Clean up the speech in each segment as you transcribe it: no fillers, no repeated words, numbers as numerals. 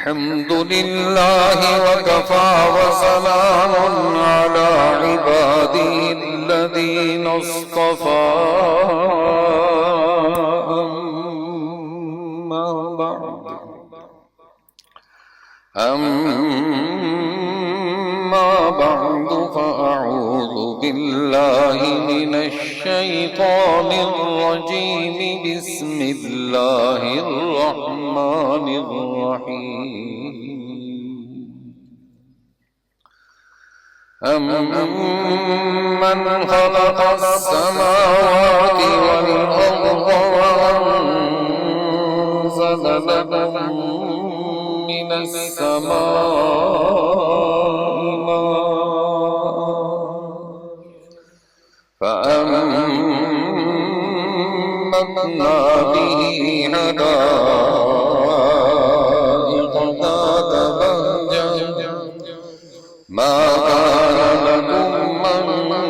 الحمد لله وكفى وسلام على عباده الذين اصطفى أما بعد فأعوذ بالله من الشيطان الرجيم بسم الله الرحمن الرحيم أمن خلق السماوات والأرض وأنزل لكم من السماء ماء فأنبتنا به حدائق ذات بهجة ما كان لكم أن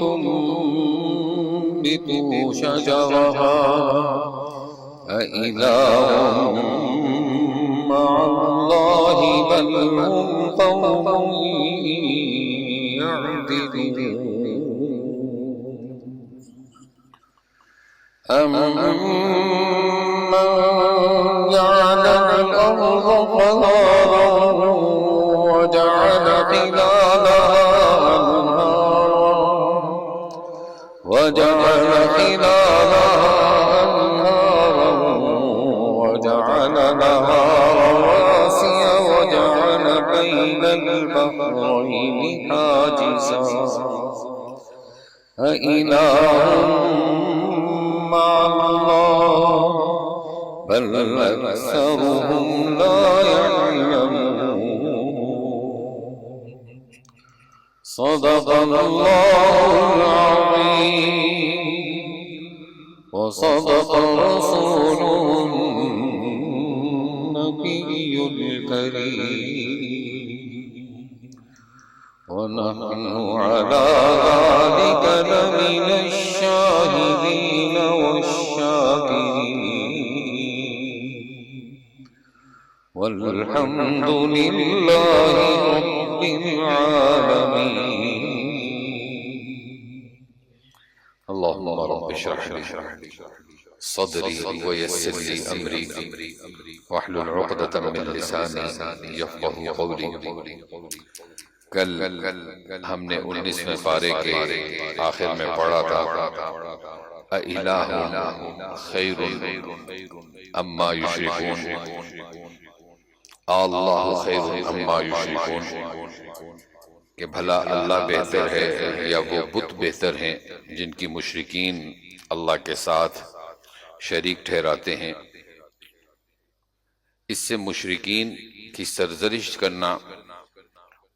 تنبتوا شجرها أإله مع الله بل هم قوم يعدلون أمن جعل الأرض قرارا وجعل خلالها أنهارا وجعل لها رواسي وجعل بين البحرين حاجزا أإله مع الله بل أكثرهم لا يعلمون صدق الله العظيم وصدق رسوله النبي الكريم ونحن على ذلك لمن الشاهدين والشاكرين والحمد لله رب العالمين. اللهم رب اشرح لي صدري ويسر لي أمري واحلل عقدة من لساني يفقه قولي. کل ہم نے 19ویں پارے کے آخر میں پڑھا تھا اَإِلَٰهٌ خَيْرٌ أَمَّا يُشْرِكُونَ اللَّهُ خَيْرٌ أَمَّا يُشْرِكُونَ کہ بھلا اللہ بہتر ہے یا وہ بت بہتر ہیں جن کی مشرکین اللہ کے ساتھ شریک ٹھہراتے ہیں. اس سے مشرکین کی سرزنش کرنا،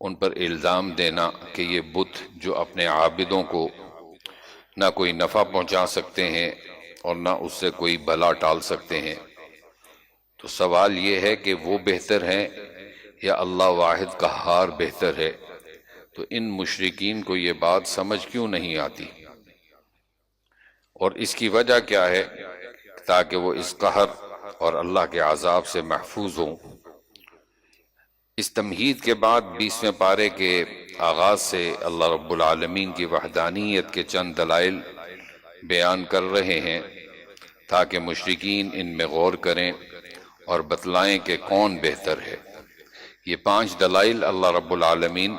ان پر الزام دینا کہ یہ بت جو اپنے عابدوں کو نہ کوئی نفع پہنچا سکتے ہیں اور نہ اس سے کوئی بھلا ٹال سکتے ہیں، تو سوال یہ ہے کہ وہ بہتر ہیں یا اللہ واحد قہار بہتر ہے. تو ان مشرکین کو یہ بات سمجھ کیوں نہیں آتی، اور اس کی وجہ کیا ہے؟ تاکہ وہ اس قہر اور اللہ کے عذاب سے محفوظ ہوں. اس تمہید کے بعد 20ویں پارے کے آغاز سے اللہ رب العالمین کی وحدانیت کے چند دلائل بیان کر رہے ہیں تاکہ مشرکین ان میں غور کریں اور بتلائیں کہ کون بہتر ہے. یہ 5 دلائل اللہ رب العالمین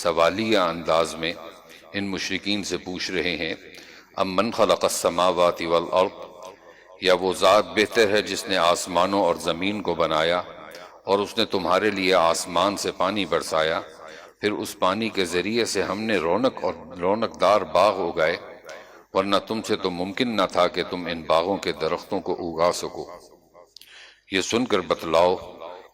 سوالیہ انداز میں ان مشرکین سے پوچھ رہے ہیں. امن خلق السماوات والارض، یا وہ ذات بہتر ہے جس نے آسمانوں اور زمین کو بنایا اور اس نے تمہارے لیے آسمان سے پانی برسایا، پھر اس پانی کے ذریعے سے ہم نے رونق دار باغ اگائے، ورنہ تم سے تو ممکن نہ تھا کہ تم ان باغوں کے درختوں کو اگا سکو. یہ سن کر بتلاؤ،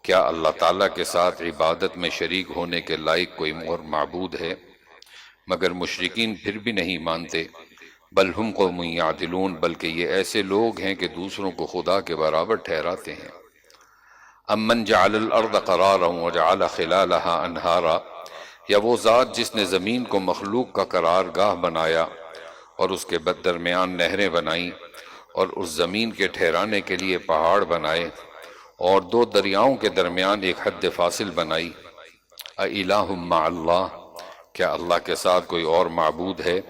کیا اللہ تعالیٰ کے ساتھ عبادت میں شریک ہونے کے لائق کوئی اور معبود ہے؟ مگر مشرکین پھر بھی نہیں مانتے. بل ہم قوم یعدلون، بلکہ یہ ایسے لوگ ہیں کہ دوسروں کو خدا کے برابر ٹھہراتے ہیں. امن جعل الارض قرارا وجعل خلالها انہارا، یا وہ ذات جس نے زمین کو مخلوق کا قرار گاہ بنایا اور اس کے درمیان نہریں بنائیں اور اس زمین کے ٹھہرانے کے لیے پہاڑ بنائے، اور دو دریاؤں کے درمیان ایک حد فاصل بنائی۔ اِلٰہ مع اللہ، کیا اللہ کے ساتھ کوئی اور معبود ہے؟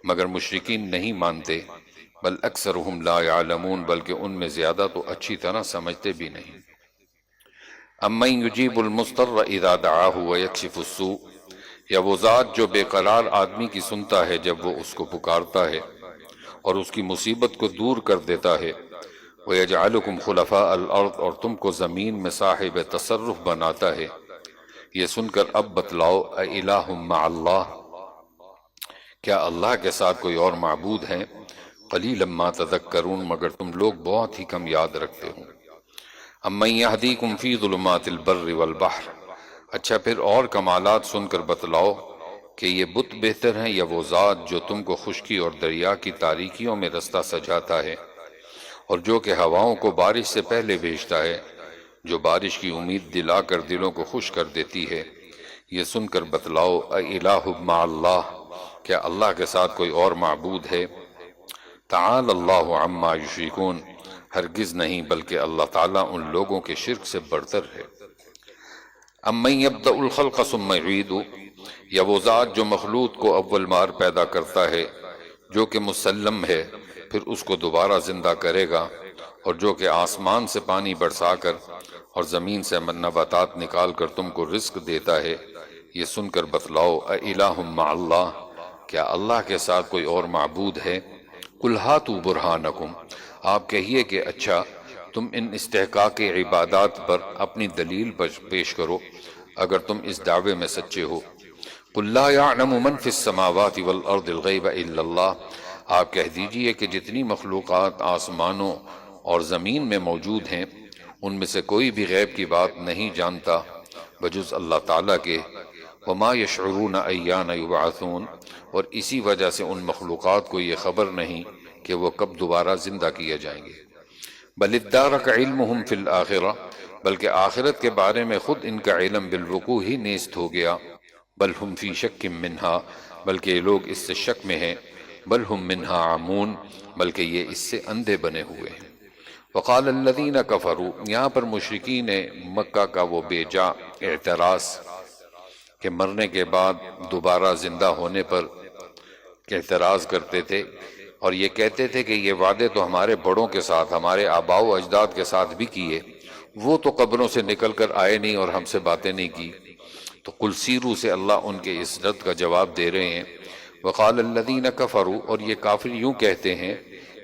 مگر مشرکین نہیں مانتے۔ بل اکثرہم لا یعلمون، بلکہ ان میں زیادہ تو اچھی طرح سمجھتے بھی نہیں۔ امن یجیب المضطر اذا دعاہ ویکشف السوء، یا وہ ذات جو بے قرار آدمی کی سنتا ہے جب وہ اس کو پکارتا ہے اور اس کی مصیبت کو دور کر دیتا ہے۔ وَيَجْعَلُكُمْ خُلَفَاءَ الْأَرْضِ، اور تم کو زمین میں صاحب تصرف بناتا ہے۔ یہ سن کر اب بتلاؤ، اِلٰہ مع اللہ، کیا اللہ کے ساتھ کوئی اور معبود ہے؟ قلیلا ما تذکرون، مگر تم لوگ بہت ہی کم یاد رکھتے ہو۔ امن یہدیکم فی ظلمات البر والبحر، اچھا پھر اور کمالات سن کر بتلاؤ کہ یہ بت بہتر ہیں یا وہ ذات جو تم کو خشکی اور دریا کی تاریکیوں میں رستہ سجاتا ہے، اور جو کہ ہواؤں کو بارش سے پہلے بھیجتا ہے، جو بارش کی امید دلا کر دلوں کو خوش کر دیتی ہے۔ یہ سن کر بتلاؤ، اِلٰہ مع اللہ، کیا اللہ کے ساتھ کوئی اور معبود ہے؟ تعالی اللہ عما یشرکون، ہرگز نہیں بلکہ اللہ تعالیٰ ان لوگوں کے شرک سے برتر ہے۔ امن یبدأ الخلق ثم یعیدہ، یا وہ ذات جو مخلوق کو اول بار پیدا کرتا ہے، جو کہ مسلم ہے، پھر اس کو دوبارہ زندہ کرے گا، اور جو کہ آسمان سے پانی برسا کر اور زمین سے نباتات نکال کر تم کو رزق دیتا ہے۔ یہ سن کر بتلاؤ، اِلٰہ مع اللہ، کیا اللہ کے ساتھ کوئی اور معبود ہے؟ قل ہاتوا برہانکم، آپ کہیے کہ اچھا تم ان استحقاق عبادات پر اپنی دلیل پیش کرو اگر تم اس دعوے میں سچے ہو۔ قل لا یعلم من فی السماوات والارض الغیب الا اللہ، آپ کہہ دیجئے کہ جتنی مخلوقات آسمانوں اور زمین میں موجود ہیں ان میں سے کوئی بھی غیب کی بات نہیں جانتا بجز اللہ تعالیٰ کے۔ وما یشعرون ایان یبعثون، اور اسی وجہ سے ان مخلوقات کو یہ خبر نہیں کہ وہ کب دوبارہ زندہ کیے جائیں گے۔ بل ادارک علمہم فی الآخرہ، بلکہ آخرت کے بارے میں خود ان کا علم بالوقوع ہی نیست ہو گیا۔ بل ہم فی شک منہا، بلکہ یہ لوگ اس سے شک میں ہیں۔ بل ہم منہا عمون، بلکہ یہ اس سے اندھے بنے ہوئے ہیں۔ وقال الذین کفروا، یہاں پر مشرکین مکہ کا وہ بے جا اعتراض کہ مرنے کے بعد دوبارہ زندہ ہونے پر اعتراض کرتے تھے، اور یہ کہتے تھے کہ یہ وعدے تو ہمارے بڑوں کے ساتھ، ہمارے آباء و اجداد کے ساتھ بھی کیے، وہ تو قبروں سے نکل کر آئے نہیں اور ہم سے باتیں نہیں کی۔ تو قل سیروا سے اللہ ان کے اس رد کا جواب دے رہے ہیں۔ وقال الذین کفروا، اور یہ کافر یوں کہتے ہیں،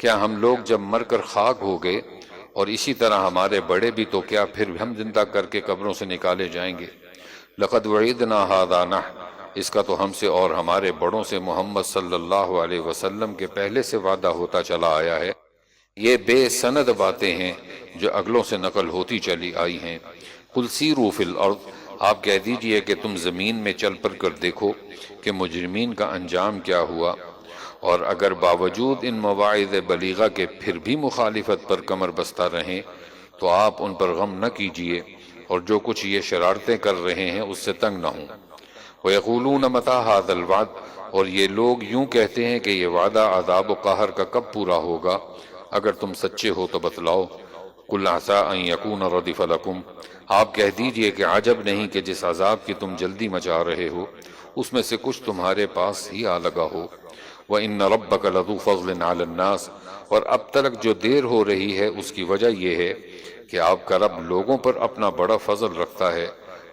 کیا ہم لوگ جب مر کر خاک ہو گئے اور اسی طرح ہمارے بڑے بھی، تو کیا پھر ہم زندہ کر کے قبروں سے نکالے جائیں گے؟ لقد وعدنا ھذا نحن، اس کا تو ہم سے اور ہمارے بڑوں سے محمد صلی اللہ علیہ وسلم کے پہلے سے وعدہ ہوتا چلا آیا ہے۔ یہ بے سند باتیں ہیں جو اگلوں سے نقل ہوتی چلی آئی ہیں۔ قل سیروا فی الارض، آپ کہہ دیجئے کہ تم زمین میں چل پڑ کر دیکھو کہ مجرمین کا انجام کیا ہوا، اور اگر باوجود ان مواعظ بلیغہ کے پھر بھی مخالفت پر کمر بستہ رہیں تو آپ ان پر غم نہ کیجئے، اور جو کچھ یہ شرارتیں کر رہے ہیں اس سے تنگ نہ ہوں۔ وَيَقُولُونَ مَتَىٰ هَٰذَا الْوَعْدُ، اور یہ لوگ یوں کہتے ہیں کہ یہ وعدہ عذاب و قہر کا کب پورا ہوگا؟ اگر تم سچے ہو تو بتلاؤ۔ قُلْ عَسَىٰ أَن يَكُونَ رَدِفَ لَكُمْ، آپ کہہ دیجئے کہ عجب نہیں کہ جس عذاب کی تم جلدی مچا رہے ہو اس میں سے کچھ تمہارے پاس ہی آ لگا ہو۔ وَإِنَّ رَبَّكَ لَذُو فَضْلٍ عَلَى النَّاسِ، اور اب تک جو دیر ہو رہی ہے اس کی وجہ یہ ہے کہ آپ کا رب لوگوں پر اپنا بڑا فضل رکھتا ہے۔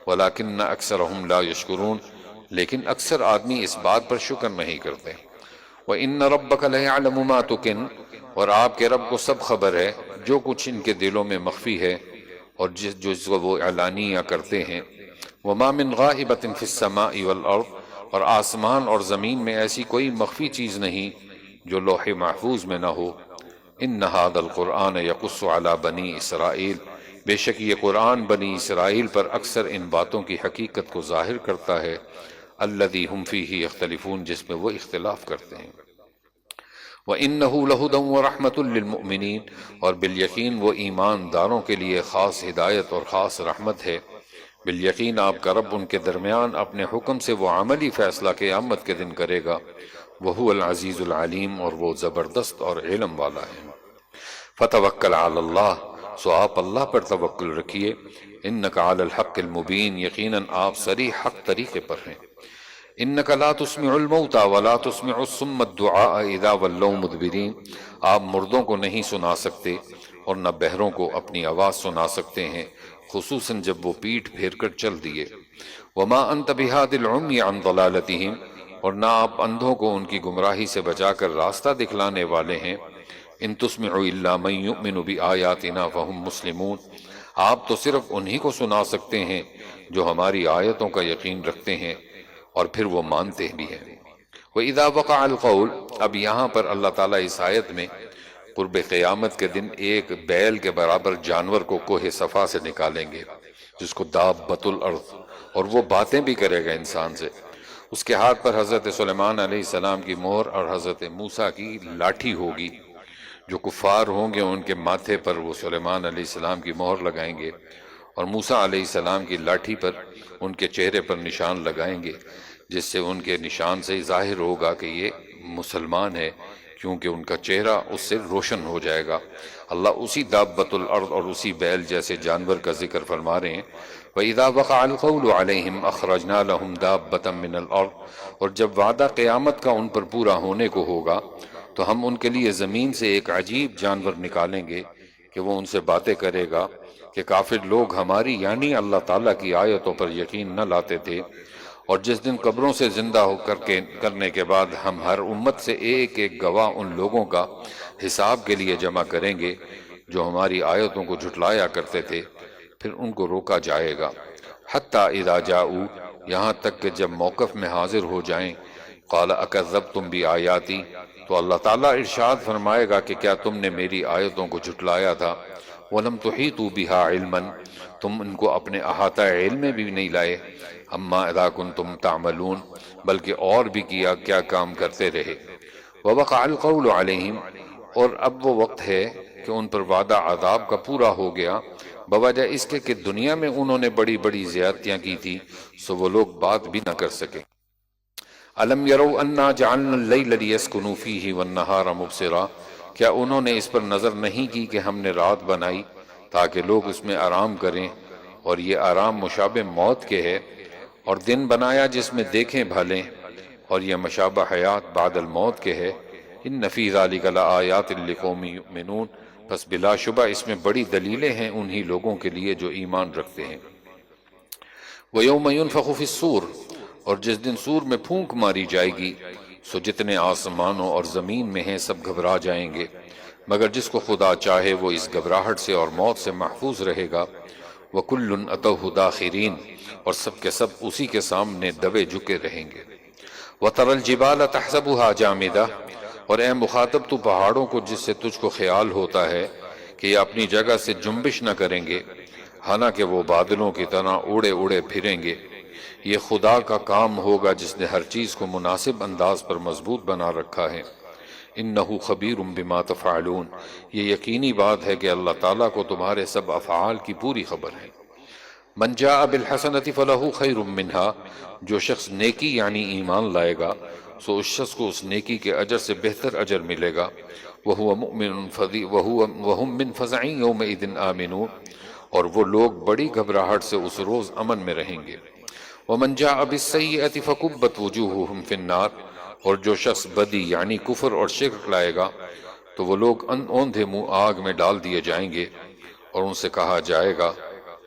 وَلَٰكِنَّ أَكْثَرَهُمْ لَا يَشْكُرُونَ، لیکن اکثر آدمی اس بات پر شکر نہیں کرتے۔ وَإِنَّ رَبَّكَ لَيَعْلَمُ مَا تُكِنُّ، اور آپ کے رب کو سب خبر ہے جو کچھ ان کے دلوں میں مخفی ہے اور جس کو وہ اعلانیہ کرتے ہیں۔ وَمَا مِنْ غَائِبَةٍ فِي السَّمَاءِ وَالْأَرْضِ، اور آسمان اور زمین میں ایسی کوئی مخفی چیز نہیں جو لوح محفوظ میں نہ ہو۔ إِنَّ هَٰذَا الْقُرْآنَ يَقُصُّ عَلَىٰ بَنِي إِسْرَائِيلَ، بے شک یہ قرآن بنی اسرائیل پر اکثر ان باتوں کی حقیقت کو ظاہر کرتا ہے۔ الَّذِي هُمْ فِيهِ يَخْتَلِفُونَ، جس میں وہ اختلاف کرتے ہیں۔ وَإِنَّهُ لَهُدًى وَرَحْمَةٌ لِّلْمُؤْمِنِينَ، اور بالیقین وہ ایمانداروں کے لیے خاص ہدایت اور خاص رحمت ہے۔ بالیقین آپ کا رب ان کے درمیان اپنے حکم سے وہ عملی فیصلہ قیامت کے دن کرے گا۔ وَهُوَ الْعَزِيزُ الْعَلِيمُ، اور وہ زبردست اور علم والا ہے۔ فَتَوَكَّلْ عَلَى اللَّهِ، سو آپ اللہ پر توکل رکھیے، انک علی الحق المبین، یقیناً آپ صریح حق طریقے پر ہیں۔ انک لا تسمع الموتى ولا تسمع الصم الدعاء اذا ولوا مدبرین، آپ مردوں کو نہیں سنا سکتے اور نہ بہروں کو اپنی آواز سنا سکتے ہیں، خصوصاً جب وہ پیٹھ پھیر کر چل دیے۔ وما انت بہاد العمی عن ضلالتہم، اور نہ آپ اندھوں کو ان کی گمراہی سے بچا کر راستہ دکھلانے والے ہیں۔ ان تسمع الا من یؤمن بآیاتنا فہم مسلمون، آپ تو صرف انہی کو سنا سکتے ہیں جو ہماری آیتوں کا یقین رکھتے ہیں اور پھر وہ مانتے بھی ہیں۔ وَإِذَا وَقَعَ الْقَوْلُ، اب یہاں پر اللہ تعالیٰ اس آیت میں قرب قیامت کے دن ایک بیل کے برابر جانور کو کوہ صفا سے نکالیں گے، جس کو دابۃ الارض، اور وہ باتیں بھی کرے گا انسان سے۔ اس کے ہاتھ پر حضرت سلیمان علیہ السلام کی مہر اور حضرت موسیٰ کی لاٹھی ہوگی۔ جو کفار ہوں گے ان کے ماتھے پر وہ سلیمان علیہ السلام کی مہر لگائیں گے، اور موسیٰ علیہ السلام کی لاٹھی پر ان کے چہرے پر نشان لگائیں گے، جس سے ان کے نشان سے ظاہر ہوگا کہ یہ مسلمان ہے، کیونکہ ان کا چہرہ اس سے روشن ہو جائے گا۔ اللہ اسی دابۃ الارض اور اسی بیل جیسے جانور کا ذکر فرما رہے ہیں۔ وَإِذَا وَقَعَ الْقَوْلُ عَلَيْهِمْ أَخْرَجْنَا لَهُمْ دَابَّةً مِّنَ الْأَرْضِ، اور جب وعدہ قیامت کا ان پر پورا ہونے کو ہوگا تو ہم ان کے لیے زمین سے ایک عجیب جانور نکالیں گے کہ وہ ان سے باتیں کرے گا کہ کافر لوگ ہماری یعنی اللہ تعالیٰ کی آیتوں پر یقین نہ لاتے تھے، اور جس دن قبروں سے زندہ ہو کرنے کے بعد ہم ہر امت سے ایک ایک گواہ ان لوگوں کا حساب کے لیے جمع کریں گے جو ہماری آیتوں کو جھٹلایا کرتے تھے، پھر ان کو روکا جائے گا۔ حتیٰ اذا جاؤ، یہاں تک کہ جب موقف میں حاضر ہو جائیں، قال اکذبتم بآیاتی، تو اللہ تعالیٰ ارشاد فرمائے گا کہ کیا تم نے میری آیتوں کو جھٹلایا تھا؟ وَلَمْ تُحِيطُوا بِهَا عِلْمًا، تم ان کو اپنے احاطہ علم میں بھی نہیں لائے۔ اما اذا کنتم تعملون، بلکہ اور بھی کیا کام کرتے رہے۔ وَوَقَعَ الْقَوْلُ عَلَيْهِمْ، اور اب وہ وقت ہے کہ ان پر وعدہ عذاب کا پورا ہو گیا، بوجہ اس کے کہ دنیا میں انہوں نے بڑی بڑی زیادتیاں کی تھی، سو وہ لوگ بات بھی نہ کر سکے۔ الم یروا انا جعلنا اللیل لیسکنوا فیہ والنہار مبصرا، کیا انہوں نے اس پر نظر نہیں کی کہ ہم نے رات بنائی تاکہ لوگ اس میں آرام کریں، اور یہ آرام مشابہ موت کے ہے، اور دن بنایا جس میں دیکھیں بھالیں، اور یہ مشابہ حیات بعد الموت کے ہے۔ ان فی ذلک لآیات لقوم یؤمنون، پس بلا شبہ اس میں بڑی دلیلیں ہیں انہی لوگوں کے لیے جو ایمان رکھتے ہیں۔ وَيَوْمَ يُنفَخُ فِي الصُّورِ، اور جس دن سور میں پھونک ماری جائے گی، سو جتنے آسمانوں اور زمین میں ہیں سب گھبرا جائیں گے، مگر جس کو خدا چاہے وہ اس گھبراہٹ سے اور موت سے محفوظ رہے گا۔ وَكُلٌّ أَتَوْهُ دَاخِرِينَ، اور سب کے سب اسی کے سامنے دبے جھکے رہیں گے۔ وَتَرَى الْجِبَالَ تَحْسَبُهَا جَامِدَةً، اور اے مخاطب تو پہاڑوں کو جس سے تجھ کو خیال ہوتا ہے کہ یہ اپنی جگہ سے جنبش نہ کریں گے، حالانکہ وہ بادلوں کی طرح اڑے اڑے پھریں گے۔ یہ خدا کا کام ہوگا جس نے ہر چیز کو مناسب انداز پر مضبوط بنا رکھا ہے۔ انہ خبیر بما تفعلون، یہ یقینی بات ہے کہ اللہ تعالیٰ کو تمہارے سب افعال کی پوری خبر ہے۔ من جاء بالحسنۃ فلہ خیر منہا، جو شخص نیکی یعنی ایمان لائے گا سو اس شخص کو اس نیکی کے اجر سے بہتر اجر ملے گا۔ وہو مؤمن وہم من فزع یومئذ آمنون، اور وہ لوگ بڑی گھبراہٹ سے اس روز امن میں رہیں گے۔ ومن جاء بالسیئۃ فکبت وجوہہم فی النار، اور جو شخص بدی یعنی کفر اور شرک لائے گا تو وہ لوگ اوندھے منہ آگ میں ڈال دیے جائیں گے، اور ان سے کہا جائے گا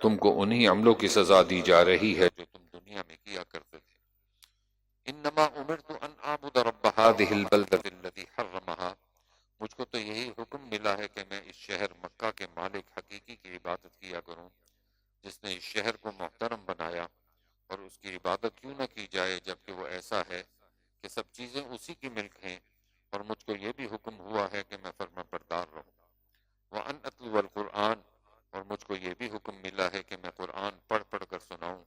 تم کو انہی عملوں کی سزا دی جا رہی ہے جو تم دنیا میں کیا کرتے تھے۔ انما امرت ان اعبد رب هذه البلدۃ التي حرمها، مجھ کو تو یہی حکم ملا ہے کہ میں اس شہر مکہ کے مالک حقیقی کی عبادت کیا کروں، جس نے اس شہر کو محترم بنایا، اور اس کی عبادت کیوں نہ کی جائے جبکہ وہ ایسا ہے کہ سب چیزیں اسی کی ملک ہیں، اور مجھ کو یہ بھی حکم ہوا ہے کہ میں فرما بردار رہوں۔ وَأَنْ أَتْلُوَ الْقُرْآنَ، اور مجھ کو یہ بھی حکم ملا ہے کہ میں قرآن پڑھ پڑھ کر سناؤں۔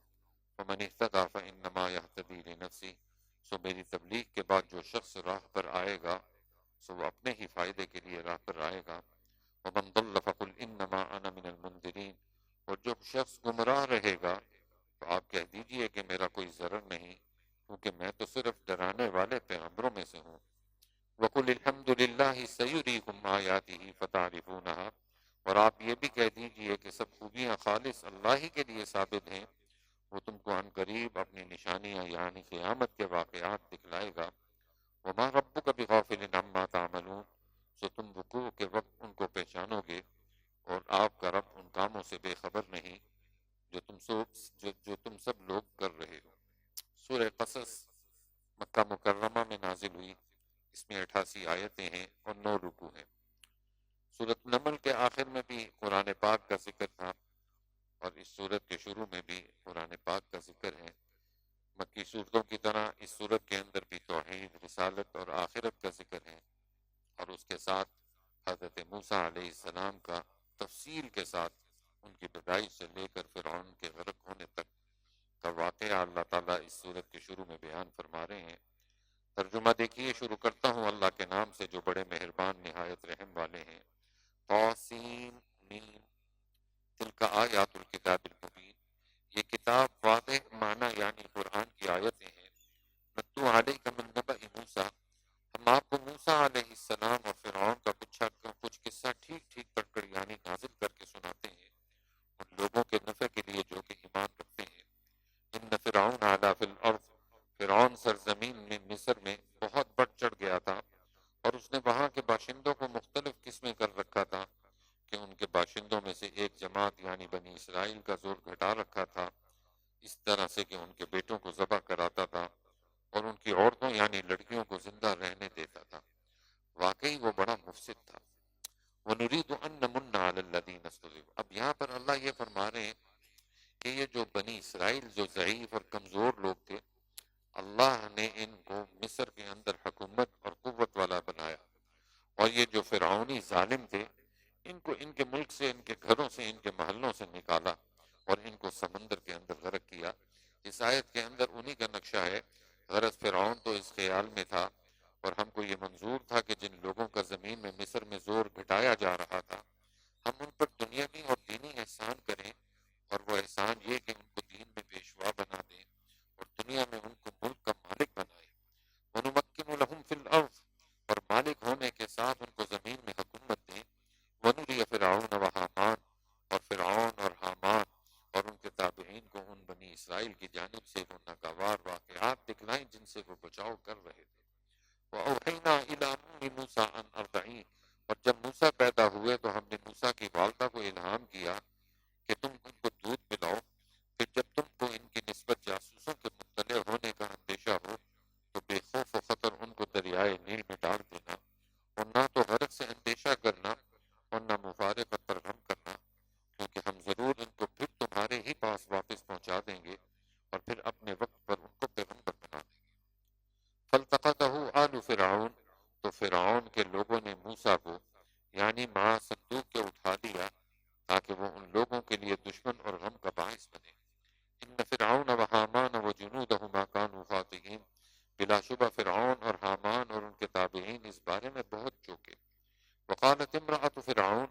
فَمَنِ اهْتَدَىٰ فَإِنَّمَا يَهْتَدِي لِنَفْسِهِ، سو میری تبلیغ کے بعد جو شخص راہ پر آئے گا سو وہ اپنے ہی فائدے کے لیے راہ پر آئے گا۔ وَمَنْ ضَلَّ فَقُلْ إِنَّمَا أَنَا مِنَ الْمُنذِرِينَ، اور جو شخص گمراہ رہے گا تو آپ کہہ دیجئے کہ میرا کوئی ضرر نہیں، کیونکہ میں تو صرف ڈرانے والے پیغمبروں میں سے ہوں۔ وَقُلِ الْحَمْدُ لِلَّهِ سَيُرِيكُمْ آيَاتِهِ فَتَعْرِفُونَهَا، اور آپ یہ بھی کہہ دیجئے کہ سب خوبیاں خالص اللہ ہی کے لیے ثابت ہیں، وہ تم کو عن قریب اپنی نشانیاں یعنی قیامت کے واقعات دکھلائے گا۔ وما ربک بغافل عما تعملون، سو تم وقوع کے وقت ان کو پہچانو گے، اور آپ کا رب ان کاموں سے بے خبر نہیں جو تم سب لوگ کر رہے ہو۔ سورہ قصص مکہ مکرمہ میں نازل ہوئی، اس میں 88 آیتیں ہیں اور 9 رکوع ہیں۔ سورۃ نمل کے آخر میں بھی قرآن پاک کا ذکر تھا، اور اس سورت کے شروع میں بھی قرآن پاک کا ذکر ہے۔ مکی صورتوں کی طرح اس صورت کے اندر بھی توحید، رسالت اور آخرت کا ذکر ہے، اور اس کے ساتھ حضرت موسیٰ علیہ السلام کا تفصیل کے ساتھ ان کی پیدائش سے لے کر فرعون کے غرق ہونے تک کا واقعہ اللہ تعالیٰ اس صورت کے شروع میں بیان فرما رہے ہیں۔ ترجمہ دیکھیے، شروع کرتا ہوں اللہ کے نام سے جو بڑے مہربان نہایت رحم والے ہیں۔ طاسین میم، تلک آیات الکتاب المبین، یہ کتاب واضح معنی یعنی قرآن کی آیتیں ہیں۔ نتلو علیک من نبأ موسیٰ، ہم آپ کو موسیٰ علیہ السلام اور فرعون کا کچھ قصہ ٹھیک ٹھیک پڑھ کر یعنی نازل کر کے سناتے ہیں ان لوگوں کے نفع کے لیے جو کہ ایمان رکھتے ہیں۔ ان فرعون علا فی الارض، فرعون سرزمین میں مصر میں بہت بڑھ چڑھ گیا تھا، اور اس نے وہاں کے باشندوں کو مختلف قسمیں کر رکھا تھا کہ ان کے باشندوں میں سے ایک جماعت یعنی بنی اسرائیل کا زور گھٹا رکھا تھا، اس طرح سے کہ ان کے بیٹوں کو ذبح کراتا تھا اور ان کی عورتوں یعنی لڑکیوں کو زندہ رہنے دیتا تھا۔ واقعی وہ بڑا مفسد تھا۔ وَنُرِيدُ أَن نَّمُنَّ عَلَى الَّذِينَ اسْتُضْعِفُوا، اب یہاں پر اللہ یہ فرما رہے ہیں کہ یہ جو بنی اسرائیل جو ضعیف اور کمزور لوگ تھے، اللہ نے ان کو مصر کے اندر حکومت اور قوت والا بنایا، اور یہ جو فرعونی ظالم تھے ان کو ان کے ملک سے، ان کے گھروں سے، ان کے محلوں سے نکالا اور ان کو سمندر کے اندر غرق کیا۔ اس آیت کے اندر انہی کا نقشہ ہے۔ غرض فرعون تو اس خیال میں تھا اور ہم کو یہ منظور تھا کہ جن لوگوں کا زمین میں مصر میں زور گھٹایا جا رہا تھا، ہم ان پر دنیاوی اور دینی احسان کریں، اور وہ احسان یہ کہ ان کو دین میں پیشوا بنا دیں اور دنیا میں ان کو ملک کا مالک بنائیں۔ وَنُمَكِّنُ لَهُمْ فِي الْأَرْضِ، اور مالک ہونے کے ساتھ ان کو زمین میں حکومت دیں۔ وَنُرِيَ فِرْعَوْنَ وَحَامَانَ، اور فرعون اور حامان اور ان کے تابعین کو ان بنی اسرائیل کی جانب سے وہ ناگوار واقعات دکھلائیں جن سے وہ بچاؤ کر رہے تھے۔ وَأَوْحَيْنَا إِلَىٰ أُمِّ مُوسَىٰ أَنْ أَرْضَعِيهِ، اور جب موسیٰ پیدا ہوئے تو ہم نے موسیٰ کی والدہ کو الہام کیا کہ تم ان کو دودھ پلاؤ، پھر جب تم کو ان کی نسبت جاسوسوں کے مطلع ہونے کا اندیشہ ہو تو بے خوف و خطر ان کو دریائے نیل میں ڈال دینا، اور نہ تو غرق سے اندیشہ کرنا اور نہ مفارقت پر غم کرنا، کیونکہ ہم ضرور ان کو پھر تمہارے ہی پاس واپس پہنچا دیں گے اور پھر اپنے وقت پر ان کو پیغمبر بنا دیں گے۔ فَالْتَقَطَهُ آلُ فِرْعَوْنَ، تو فرعون کے لوگوں نے موسیٰ کو یعنی مع صندوق کے اٹھا لیا تاکہ وہ ان لوگوں کے لیے دشمن اور غم کا باعث بنے۔ ان فرعون و حامان و جنودهما كانوا خاطئین، بلا شبہ فرعون اور حامان اور ان کے تابعین اس بارے میں بہت چوکے۔ وقالت امرأة فرعون،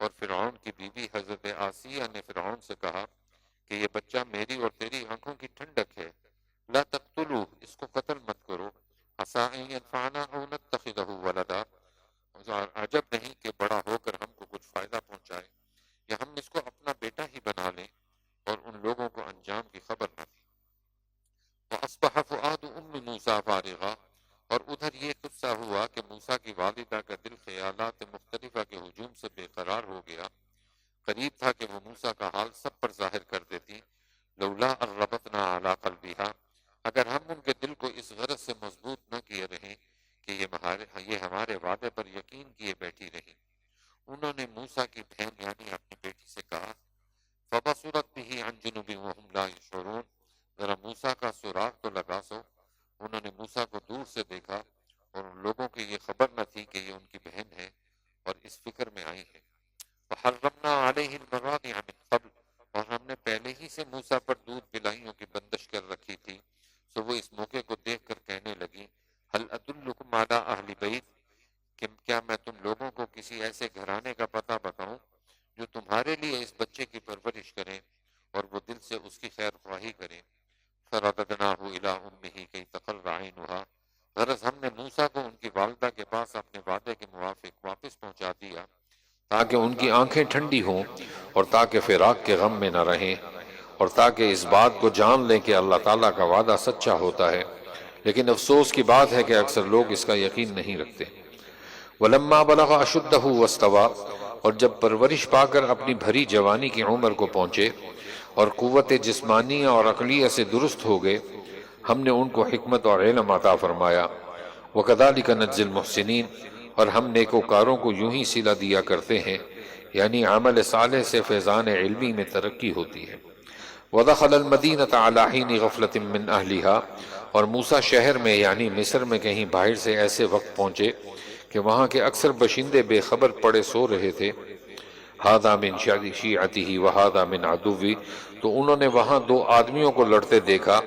اور فرعون کی بیوی حضرت آسیہ نے فرعون سے کہا کہ یہ بچہ میری اور تیری آنکھوں کی ٹھنڈک ہے، لا تقتلوه، اس کو قتل مت کرو، عسى ان ينفعنا او نتخذه ولدا، عجب نہیں کہ بڑا ہو کر ہم کو کچھ فائدہ پہنچائے یا ہم اس کو اپنا بیٹا ہی بنا لیں۔ اور ان لوگوں کو انجام کی خبر نہ تھی۔ وَأَصْبَحَ فُؤَادُ أُمِّ مُوسَىٰ فَارِغًا، اور ادھر یہ قصہ ہوا کہ موسیٰ کی والدہ کا دل خیالات مختلفہ کے ہجوم سے بے قرار ہو گیا۔ قریب تھا کہ وہ موسیٰ کا حال سب پر ظاہر کر دیتی۔ لولا ان ربطنا علی قلبها، اگر ہم ان کے دل کو اس غرض سے مضبوط نہ کیے رہیں کہ یہ ہمارے وعدے پر یقین کیے بیٹھی رہی۔ انہوں نے موسیٰ کی بہن یعنی اپنی بیٹی سے کہا فَبَصُرَتْ بِهِ عَنْ جُنُوبٍ وَهُمْ لَا يَشْعُرُونَ، ذرا موسیٰ کا سراغ تو لگا سو۔ انہوں نے موسیٰ کو دور سے دیکھا اور ان لوگوں کی یہ خبر نہ تھی کہ یہ ان کی بہن ہے اور اس فکر میں آئی ہے۔ وَحَرَّمْنَا عَلَيْهِ الْمَرَاضِعَ مِنْ قَبْلُ، اور ہم نے پہلے ہی سے موسیٰ پر دودھ پلائیوں کی بندش کر رکھی تھی۔ سو وہ اس موقع کو دیکھ کر کہنے لگی هَلْ أَدُلُّكُمْ عَلَىٰ أَهْلِ بَيْتٍ، کہ کیا میں تم لوگوں کو کسی ایسے گھرانے کا پتہ بتاؤں جو تمہارے لیے اس بچے کی پرورش کریں اور وہ دل سے اس کی خیر خواہی کریں۔ فَرَدَدْنَاهُ إِلَىٰ أُمِّهِ كَيْ تَقَرَّ عَيْنُهَا، غرض ہم نے موسیٰ کو ان کی والدہ کے پاس اپنے وعدے کے موافق واپس پہنچا دیا تاکہ ان کی آنکھیں ٹھنڈی ہوں اور تاکہ فراق کے غم میں نہ رہیں، اور تاکہ اس بات کو جان لیں کہ اللہ تعالیٰ کا وعدہ سچا ہوتا ہے، لیکن افسوس کی بات ہے کہ اکثر لوگ اس کا یقین نہیں رکھتے۔ وَلَمَّا بَلَغَ أَشُدَّهُ وَاسْتَوَىٰ، اور جب پرورش پا کر اپنی بھری جوانی کی عمر کو پہنچے اور قوت جسمانیہ اور عقلیہ سے درست ہو گئے، ہم نے ان کو حکمت اور علم عطا فرمایا۔ وَكَذَلِكَ نَجْزِي الْمُحْسِنِينَ، اور ہم نیکوکاروں کو یوں ہی صلہ دیا کرتے ہیں، یعنی عمل صالح سے فیضان علمی میں ترقی ہوتی ہے۔ وَدَخَلَ الْمَدِينَةَ عَلَىٰ حِينِ غَفْلَةٍ مِّنْ أَهْلِهَا، اور موسیٰ شہر میں یعنی مصر میں کہیں باہر سے ایسے وقت پہنچے کہ وہاں کے اکثر باشندے بے خبر پڑے سو رہے تھے۔ هَذَا مِنْ شِيعَتِهِ وَهَذَا مِنْ عَدُوِّهِ، تو انہوں نے وہاں دو آدمیوں کو لڑتے دیکھا،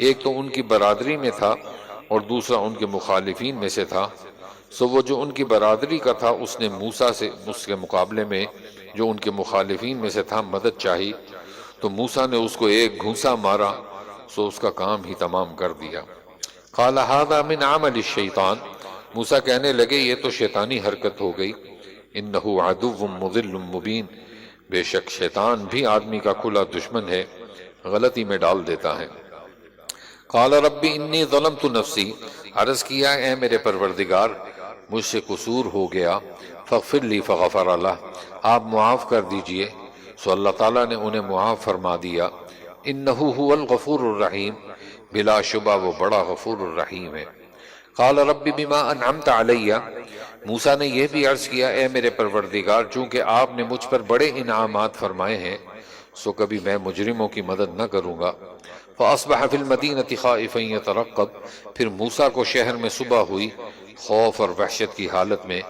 ایک تو ان کی برادری میں تھا اور دوسرا ان کے مخالفین میں سے تھا۔ سو وہ جو ان کی برادری کا تھا اس نے موسیٰ سے اس کے مقابلے میں جو ان کے مخالفین میں سے تھا مدد چاہی، تو موسیٰ نے اس کو ایک گھونسا مارا، سو اس کا کام ہی تمام کر دیا۔ قال هذا من عمل الشیطان، موسیٰ کہنے لگے یہ تو شیطانی حرکت ہو گئی۔ انہ عدو مضل مبین، بے شک شیطان بھی آدمی کا کھلا دشمن ہے، غلطی میں ڈال دیتا ہے۔ قال رب انی ظلمت نفسی، عرض کیا اے میرے پروردگار مجھ سے قصور ہو گیا، فاغفر لی فغفر لہ، آپ معاف کر دیجئے، سو اللہ تعالیٰ نے انہیں معاف فرما دیا۔ انہ هو الغفور الرحیم، بلا شبہ وہ بڑا غفور الرحیم ہے۔ قال رب بما انعمت علیہ، موسیٰ نے یہ بھی عرض کیا اے میرے پروردگار چونکہ آپ نے مجھ پر بڑے انعامات فرمائے ہیں، سو کبھی میں مجرموں کی مدد نہ کروں گا۔ فاصبح فی المدینۃ خائفا یترقب، پھر موسیٰ کو شہر میں صبح ہوئی خوف اور وحشت کی حالت میں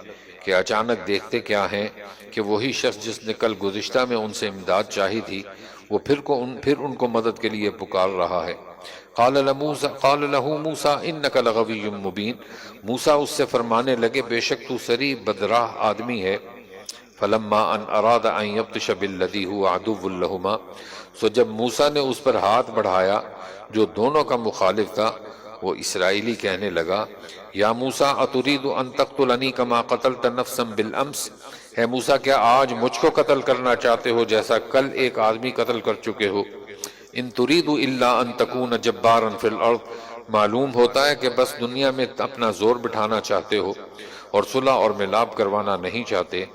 کہ اچانک دیکھتے کیا ہیں کہ وہی شخص جس نے کل گزشتہ میں ان سے امداد چاہی تھی وہ پھر ان کو مدد کے لیے پکار رہا ہے۔ قال له موسیٰ انک لغوی مبین، موسیٰ اس سے فرمانے لگے بے شک تو سری بدراہ آدمی ہے۔ فلما ان اراد ان یبطش بالذی هو عدو لہما، سو جب موسیٰ نے اس پر ہاتھ بڑھایا جو دونوں کا مخالف تھا، وہ اسرائیلی کہنے لگا یا موسیٰ اترید ان تقتلنی کما قتلت نفسا بالامس، اے موسیٰ کیا آج مجھ کو قتل کرنا چاہتے ہو جیسا کل ایک آدمی قتل کر چکے ہو؟ ان ترید الا ان تکون جبارا فی الارض، معلوم ہوتا ہے کہ بس دنیا میں اپنا زور بٹھانا چاہتے ہو اور صلح اور ملاب کروانا نہیں چاہتے۔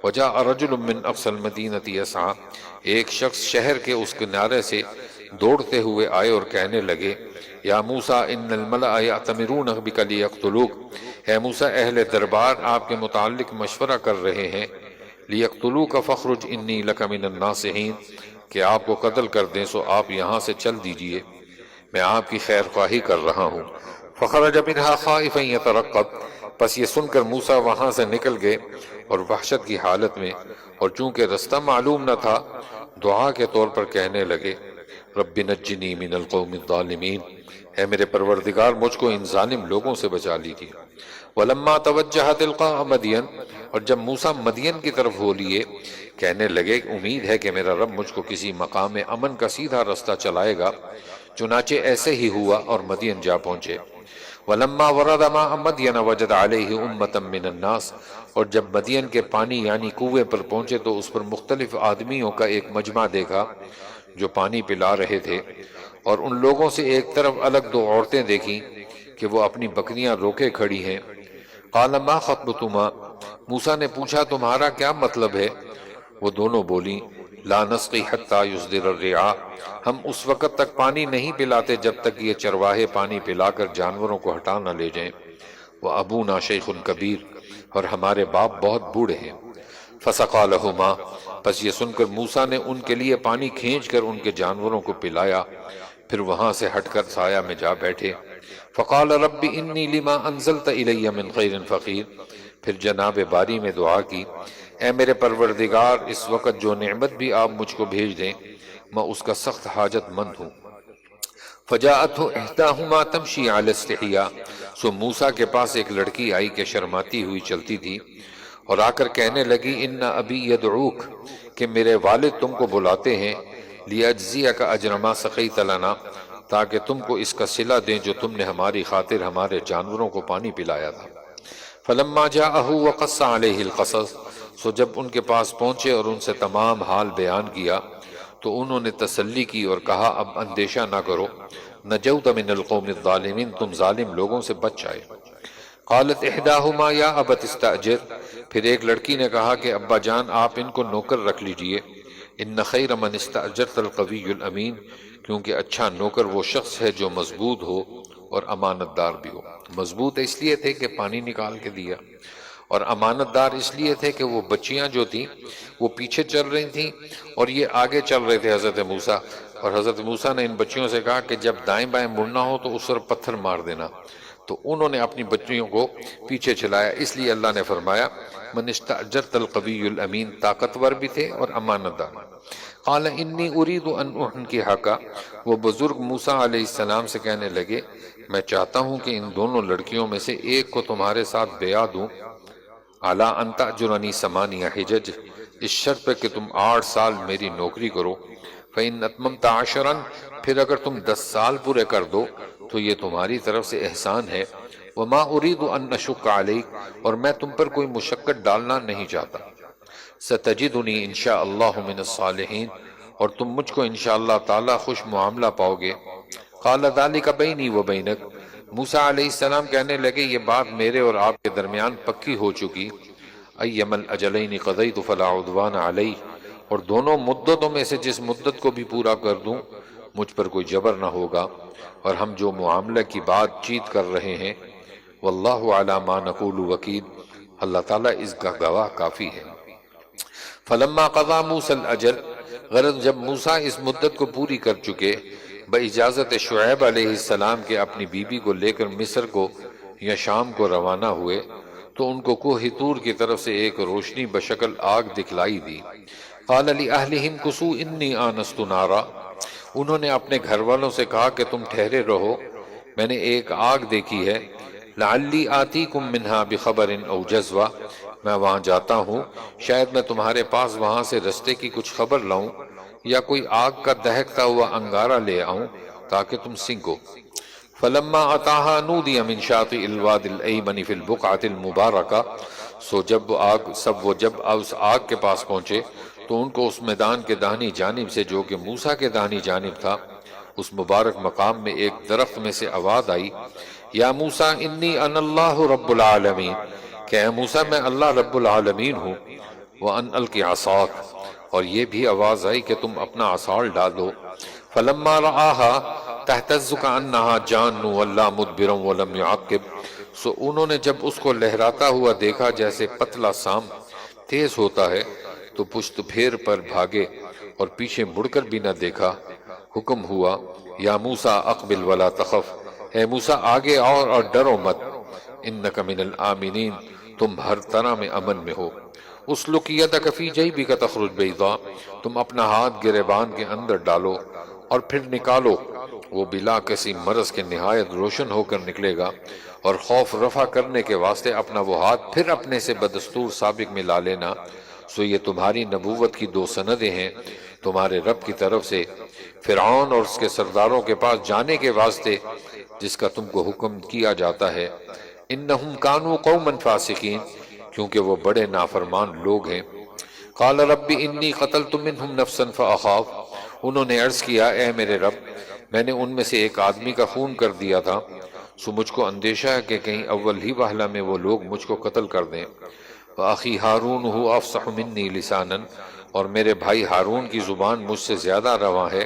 وجاء رجل من اقصى المدینۃ یسعی، ایک شخص شہر کے اس کنارے سے دوڑتے ہوئے آئے اور کہنے لگے یا موسیٰ ان الملأ یأتمرون بک لیقتلوک، اے موسیٰ اہل دربار آپ کے متعلق مشورہ کر رہے ہیں، لیقتلوک فاخرج انی لک من الناصحین، کہ آپ کو قتل کر دیں سو آپ یہاں سے چل دیجئے، میں آپ کی خیر خواہی کر رہا ہوں۔ فخرج منها خائفا یترقب، پس یہ سن کر موسیٰ وہاں سے نکل گئے اور وحشت کی حالت میں، اور چونکہ رستہ معلوم نہ تھا دعا کے طور پر کہنے لگے رب نجنی من القوم الظالمین، اے میرے پروردگار مجھ کو ان ظالم لوگوں سے بچا لیجیے۔ ولما توجہ تلقاء مدین، اور جب موسیٰ مدین کی طرف ہو لیے کہنے لگے امید ہے کہ میرا رب مجھ کو کسی مقام امن کا سیدھا رستہ چلائے گا، چنانچہ ایسے ہی ہوا اور مدین جا پہنچے۔ ولما ورد ماء مدین وجد علیہ امۃ من الناس، اور جب مدین کے پانی یعنی کنویں پر پہنچے تو اس پر مختلف آدمیوں کا ایک مجمع دیکھا جو پانی پلا رہے تھے، اور ان لوگوں سے ایک طرف الگ دو عورتیں دیکھیں کہ وہ اپنی بکریاں روکے کھڑی ہیں۔ قال ما خطبتما، موسیٰ نے پوچھا تمہارا کیا مطلب ہے؟ وہ دونوں بولیں لا نسقی حتی یصدر الرعاء، ہم اس وقت تک پانی نہیں پلاتے جب تک یہ چرواہے پانی پلا کر جانوروں کو ہٹا نہ لے جائیں۔ وابونا شیخ کبیر، اور ہمارے باپ بہت بوڑھے ہیں۔ فسقا لہما، پس یہ سن کر موسیٰ نے ان کے لیے پانی کھینچ کر ان کے جانوروں کو پلایا، پھر وہاں سے ہٹ کر سایہ میں جا بیٹھے۔ فقال رب انی لما انزلت الی من خیر فقیر، پھر جناب باری میں دعا کی اے میرے پروردگار اس وقت جو نعمت بھی آپ مجھ کو بھیج دیں میں اس کا سخت حاجت مند ہوں۔ فجاءته احداهما تمشی علی استحیاء، سو موسیٰ کے پاس ایک لڑکی آئی کہ شرماتی ہوئی چلتی تھی، اور آ کر کہنے لگی ان ابی یدعوک، کہ میرے والد تم کو بلاتے ہیں، لیجزیک اجر ما سقیت لنا، تاکہ تم کو اس کا صلہ دیں جو تم نے ہماری خاطر ہمارے جانوروں کو پانی پلایا تھا۔ فلما جاءہ وقص علیہ القصص، سو جب ان کے پاس پہنچے اور ان سے تمام حال بیان کیا تو انہوں نے تسلی کی اور کہا اب اندیشہ نہ کرو، نجوت من القوم الظالمین، تم ظالم لوگوں سے بچ آئے۔ قالت احداہما یا ابت استاجر، پھر ایک لڑکی نے کہا کہ ابا جان آپ ان کو نوکر رکھ لیجئے، ان خیر من استاجرت القوی الامین، کیونکہ اچھا نوکر وہ شخص ہے جو مضبوط ہو اور امانت دار بھی ہو۔ مضبوط اس لیے تھے کہ پانی نکال کے دیا، اور امانت دار اس لیے تھے کہ وہ بچیاں جو تھیں وہ پیچھے چل رہی تھیں اور یہ آگے چل رہے تھے حضرت موسیٰ، اور حضرت موسیٰ نے ان بچیوں سے کہا کہ جب دائیں بائیں مڑنا ہو تو اس پر پتھر مار دینا، تو انہوں نے اپنی بچیوں کو پیچھے چلایا۔ اس لیے اللہ نے فرمایا من استأجرت القوی الامین، طاقتور بھی تھے اور امانت دار۔ قال انی ارید ان انکحک، وہ بزرگ موسیٰ علیہ السلام سے کہنے لگے میں چاہتا ہوں کہ ان دونوں لڑکیوں میں سے ایک کو تمہارے ساتھ بیعت دوں، علی ان تأجرنی ثمانیہ حجج، اس شرط پہ کہ تم 8 سال میری نوکری کرو، فإن اتممت 10، پھر اگر تم 10 سال پورے کر دو تو یہ تمہاری طرف سے احسان ہے، وما ارید ان اشق علیک، اور میں تم پر کوئی مشقت ڈالنا نہیں چاہتا، ستجدنی انشاء اللہ من الصالحین، اور تم مجھ کو انشاءاللہ تعالی خوش معاملہ پاؤ گے۔ قال ذلک بینی و بینک، موسیٰ علیہ السلام کہنے لگے یہ بات میرے اور آپ کے درمیان پکی ہو چکی، ایما الاجلین قضیت فلا عدوان علی، اور دونوں مدتوں میں سے جس مدت کو بھی پورا کر دوں مجھ پر کوئی جبر نہ ہوگا، اور ہم جو معاملہ کی بات چیت کر رہے ہیں واللہ علی ما نقول وکیل، اللہ تعالیٰ اس کا گواہ کافی ہے۔ فلما قضا موسیٰ الاجل، غرض جب موسیٰ اس مدت کو پوری کر چکے، باجازت شعیب علیہ السلام کے اپنی بیوی کو لے کر مصر کو یا شام کو روانہ ہوئے، تو ان کو کوہ طور کی طرف سے ایک روشنی بشکل آگ دکھلائی دی۔ قال لأہلہم کثوا انی آنست نارا، انہوں نے اپنے گھر والوں سے کہا کہ تم ٹھہرے رہو، میں نے ایک آگ دیکھی ہے، لعلی آتیکم منہا بخبر او جزوہ، میں وہاں جاتا ہوں شاید میں تمہارے پاس وہاں سے رستے کی کچھ خبر لاؤں یا کوئی آگ کا دہکتا ہوا انگارہ لے آؤں تاکہ تم سنکو۔ فلما اتاہا نودی من شاطئ الواد الایمن فی البقعۃ المبارکہ، سو جب جب اس آگ کے پاس پہنچے تو ان کو اس میدان کے داہنی جانب سے جو کہ موسیٰ کے داہنی جانب تھا، اس مبارک مقام میں ایک درخت میں سے آواز آئی، یا موسیٰ انی انا اللہ رب العالمین، کہ اے موسیٰ میں اللہ رب العالمین ہوں، وَأَنْ أَلْقِ عَصَاكَ، اور یہ بھی آواز آئی کہ تم اپنا عصا ڈال دو۔ فلما رآها تہتز كأنها جان ولا مدبرا ولم يعقب، سو انہوں نے جب اس کو لہراتا ہوا دیکھا جیسے پتلا سام تیز ہوتا ہے تو پشت پھیر پر بھاگے اور پیچھے مڑ کر بھی نہ دیکھا۔ حکم ہوا یا موسیٰ اقبل ولا تخف، اے موسیٰ آگے اور ڈرو مت، انک من الآمنین، تم ہر طرح میں امن میں ہو۔ اسلک یدک فی جیبک تخرج بیضاء، تم اپنا ہاتھ گریبان کے اندر ڈالو اور پھر نکالو، وہ بلا کسی مرض کے نہایت روشن ہو کر نکلے گا، اور خوف رفع کرنے کے واسطے اپنا وہ ہاتھ پھر اپنے سے بدستور سابق میں لا لینا، سو یہ تمہاری نبوت کی 2 سندیں ہیں تمہارے رب کی طرف سے فرعون اور اس کے سرداروں کے پاس جانے کے واسطے جس کا تم کو حکم کیا جاتا ہے۔ انہم کانوا قوما فاسقین، کیونکہ وہ بڑے نافرمان لوگ ہیں۔ قال رب انی قتلت منہم نفسا فاخاف، انہوں نے عرض کیا اے میرے رب میں نے ان میں سے ایک آدمی کا خون کر دیا تھا، سو مجھ کو اندیشہ ہے کہ کہیں اول ہی وہلہ میں وہ لوگ مجھ کو قتل کر دیں۔ وَأَخِي ہارون هُوَ أَفْصَحُ مِنِّي لِسَانًا، اور میرے بھائی ہارون کی زبان مجھ سے زیادہ رواں ہے،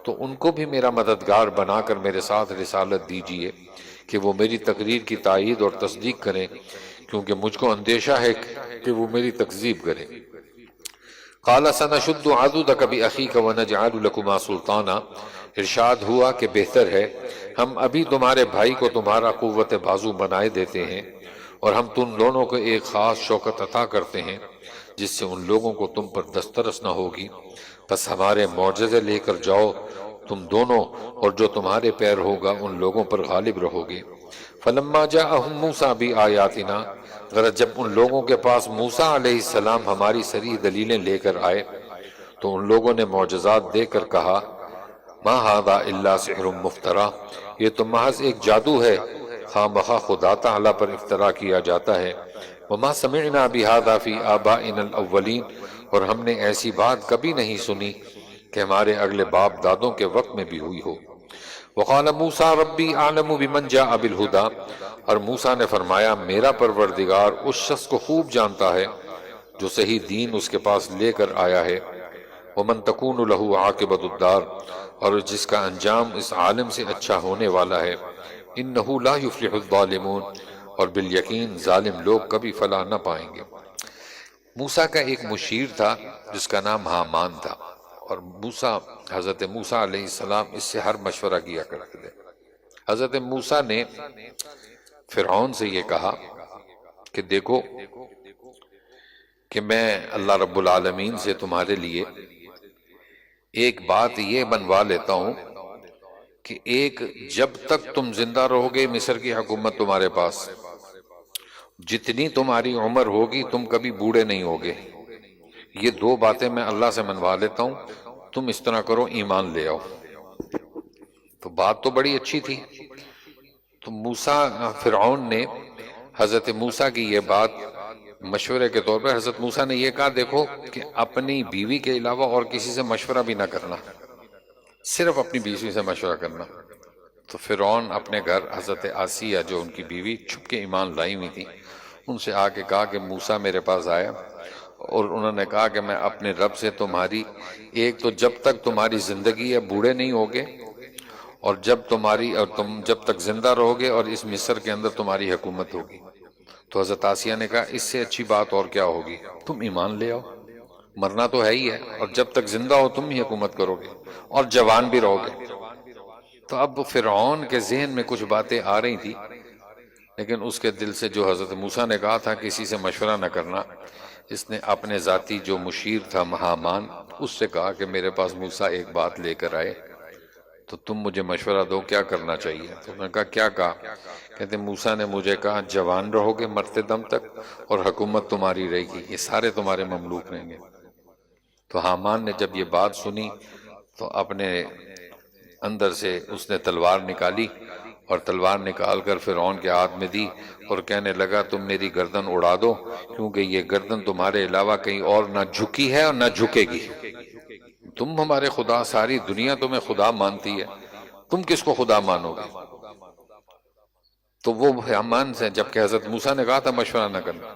تو ان کو بھی میرا مددگار بنا کر میرے ساتھ رسالت دیجیے کہ وہ میری تقریر کی تائید اور تصدیق کریں، کیونکہ مجھ کو اندیشہ ہے کہ وہ میری تکذیب کریں۔ قال سنشد عضدک بأخیک ونجعل لکما سلطانا، ارشاد ہوا کہ بہتر ہے ہم ابھی تمہارے بھائی کو تمہارا قوت بازو بنائے دیتے ہیں، اور ہم تم دونوں کو ایک خاص شوکت عطا کرتے ہیں جس سے ان لوگوں کو تم پر دسترس نہ ہوگی، پس ہمارے معجزے لے کر جاؤ تم دونوں، اور جو تمہارے پیر ہوگا ان لوگوں پر غالب رہو گے۔ فلما جاءہم موسیٰ بآیاتنا، غرض جب ان لوگوں کے پاس موسیٰ علیہ السلام ہماری صریح دلیلیں لے کر آئے تو ان لوگوں نے معجزات دے کر کہا ما ھذا الا سحر مفترا، یہ تو محض ایک جادو ہے خواہ بخواہ خدا تعالیٰ پر افترا کیا جاتا ہے۔ وما سمعنا بہذا فی آبائنا الاولین، اور ہم نے ایسی بات کبھی نہیں سنی کہ ہمارے اگلے باپ دادوں کے وقت میں بھی ہوئی ہو۔ وقال موسیٰ ربی اعلم بمن جاء بالہدی، اور موسیٰ نے فرمایا میرا پروردگار اس شخص کو خوب جانتا ہے جو صحیح دین اس کے پاس لے کر آیا ہے۔ ومن تکون لہ عاقبۃ الدار، اور جس کا انجام اس عالم سے اچھا ہونے والا ہے۔ انہ لا یفلح الظالمون، اور بالیقین ظالم لوگ کبھی فلاح نہ پائیں گے۔ موسیٰ کا ایک مشیر تھا جس کا نام حامان تھا، اور حضرت موسیٰ علیہ السلام اس سے ہر مشورہ کیا کرتے تھے۔ حضرت موسیٰ نے فرعون سے یہ کہا کہ دیکھو کہ میں اللہ رب العالمین سے تمہارے لیے ایک بات یہ بنوا لیتا ہوں کہ جب تک تم زندہ رہو گے مصر کی حکومت تمہارے پاس، جتنی تمہاری عمر ہوگی تم کبھی بوڑھے نہیں ہوگے۔ یہ دو باتیں میں اللہ سے منوا لیتا ہوں، تم اس طرح کرو، ایمان لے آؤ۔ تو بات تو بڑی اچھی تھی۔ تو فرعون نے حضرت موسیٰ کی یہ بات مشورے کے طور پر، حضرت موسیٰ نے یہ کہا دیکھو کہ اپنی بیوی کے علاوہ اور کسی سے مشورہ بھی نہ کرنا، صرف اپنی بیوی سے مشورہ کرنا۔ تو فرعون اپنے گھر حضرت آسیہ جو ان کی بیوی چھپ کے ایمان لائی ہوئی تھی، ان سے آ کے کہا کہ موسیٰ میرے پاس آیا اور انہوں نے کہا کہ میں اپنے رب سے تمہاری تو جب تک تمہاری زندگی ہے بوڑھے نہیں ہوگے، اور تم جب تک زندہ رہو گے اور اس مصر کے اندر تمہاری حکومت ہوگی۔ تو حضرت آسیہ نے کہا اس سے اچھی بات اور کیا ہوگی، تم ایمان لے آؤ، مرنا تو ہے ہی ہے، اور جب تک زندہ ہو تم ہی حکومت کرو گے اور جوان بھی رہو گے۔ تو اب فرعون کے ذہن میں کچھ باتیں آ رہی تھی، لیکن اس کے دل سے جو حضرت موسیٰ نے کہا تھا کسی سے مشورہ نہ کرنا، اس نے اپنے ذاتی جو مشیر تھا حامان، اس سے کہا کہ میرے پاس موسیٰ ایک بات لے کر آئے تو تم مجھے مشورہ دو کیا کرنا چاہیے۔ تو میں نے کہا کیا کہا؟ کہتے موسیٰ نے مجھے کہا جوان رہو گے مرتے دم تک اور حکومت تمہاری رہے گی، یہ سارے تمہارے مملوک رہیں گے۔ تو حامان نے جب یہ بات سنی تو اپنے اندر سے اس نے تلوار نکالی اور تلوار نکال کر فرعون کے ہاتھ میں دی اور کہنے لگا تم میری گردن اڑا دو، کیونکہ یہ گردن تمہارے علاوہ کہیں اور نہ جھکی ہے اور نہ جھکے گی۔ تم ہمارے خدا، ساری دنیا تمہیں خدا مانتی ہے، تم کس کو خدا مانو گے؟ تو وہ حامان سے جب کہ حضرت موسیٰ نے کہا تھا مشورہ نہ کرنا،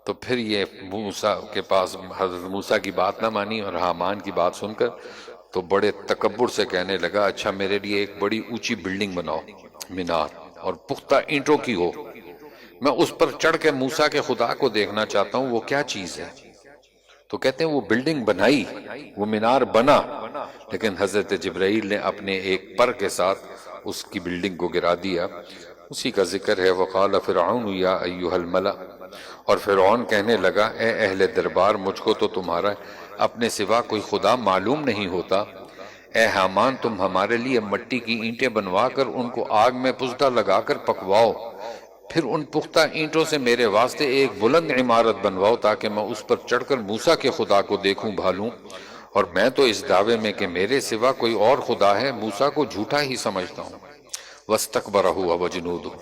تو پھر یہ موسیٰ کے پاس حضرت موسیٰ کی بات نہ مانی اور حامان کی بات سن کر تو بڑے تکبر سے کہنے لگا اچھا میرے لیے ایک بڑی اونچی بلڈنگ بناؤ، مینار، اور پختہ اینٹوں کی ہو، میں اس پر چڑھ کے موسیٰ کے خدا کو دیکھنا چاہتا ہوں، وہ کیا چیز ہے؟ تو کہتے ہیں وہ بلڈنگ بنائی، وہ مینار بنا، لیکن حضرت جبرائیل نے اپنے ایک پر کے ساتھ اس کی بلڈنگ کو گرا دیا۔ اسی کا ذکر ہے وقال فرعون یا ایھا الملأ، اور فرعون کہنے لگا اے اہل دربار مجھ کو تو تمہارا اپنے سوا کوئی خدا معلوم نہیں ہوتا، اے حامان تم ہمارے لیے مٹی کی اینٹیں بنوا کر ان کو آگ میں پزدہ لگا کر پکواؤ، پھر ان پختہ اینٹوں سے میرے واسطے ایک بلند عمارت بنواؤ تاکہ میں اس پر چڑھ کر موسیٰ کے خدا کو دیکھوں بھالوں، اور میں تو اس دعوے میں کہ میرے سوا کوئی اور خدا ہے موسیٰ کو جھوٹا ہی سمجھتا ہوں۔ وَاسْتَكْبَرَ هُوَ وَجُنُودُهُ،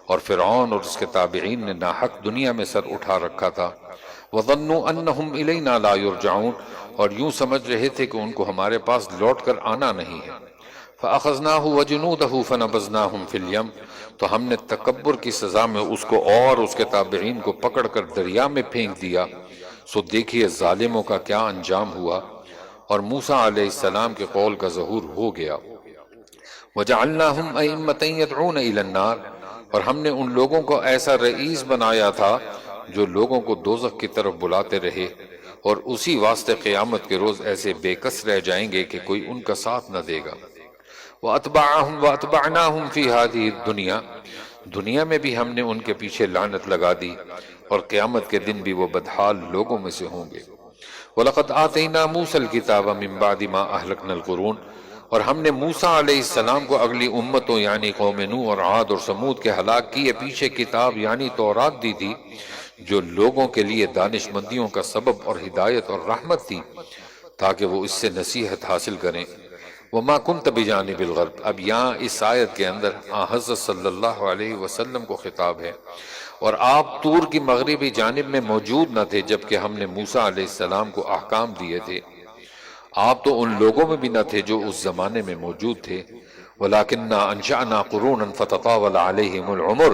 اور فرعون اور اس کے تابعین نے ناحق دنیا میں سر اٹھا رکھا تھا۔ وَظَنُّوا أَنَّهُمْ إِلَيْنَا لَا يُرْجَعُونَ، اور یوں سمجھ رہے تھے کہ ان کو ہمارے پاس لوٹ کر آنا نہیں ہے۔ فَأَخَذْنَاهُ وَجُنُودَهُ فَنَبَذْنَاهُمْ فِي الْيَمِّ، تو ہم نے تکبر کی سزا میں اس کو اور اس کے تابعین کو پکڑ کر دریا میں پھینک دیا، سو دیکھیے ظالموں کا کیا انجام ہوا۔ اور موسیٰ علیہ السلام کے قول کا ظہور ہو گیا۔ وَجَعَلْنَاهُمْ أَئِمَّةً يَدْعُونَ إِلَى النَّارِ، اور ہم نے ان لوگوں کو ایسا رئیس بنایا تھا جو لوگوں کو دوزخ کی طرف بلاتے رہے، اور اسی واسطے قیامت کے روز ایسے بے کس رہ جائیں گے کہ کوئی ان کا ساتھ نہ دے گا۔ وَأَتْبَعْنَاهُمْ فِي هَذِهِ الدُّنْيَا، دنیا میں بھی ہم نے ان کے پیچھے لعنت لگا دی، اور قیامت کے دن بھی وہ بدحال لوگوں میں سے ہوں گے۔ وَلَقَدْ آتَيْنَا مُوسَى الْكِتَابَ مِن بَعْدِ مَا أَهْلَكْنَا الْقُرُونَ، اور ہم نے موسیٰ علیہ السلام کو اگلی امتوں یعنی قوم نوح اور عاد اور سمود کے ہلاک کیے پیچھے کتاب یعنی تورات دی تھی، جو لوگوں کے لیے دانش مندیوں کا سبب اور ہدایت اور رحمت تھی تاکہ وہ اس سے نصیحت حاصل کریں۔ وما کنت بجانب الغرب، اب یہاں اس آیت کے اندر حضرت صلی اللہ علیہ وسلم کو خطاب ہے، اور آپ طور کی مغربی جانب میں موجود نہ تھے جبکہ ہم نے موسیٰ علیہ السلام کو احکام دیے تھے، آپ تو ان لوگوں میں بھی نہ تھے جو اس زمانے میں موجود تھے، وَلَكِنَّا أَنشَأْنَا قُرُونًا فَتَطَاوَلَ عَلَيْهِمُ الْعُمُرُ،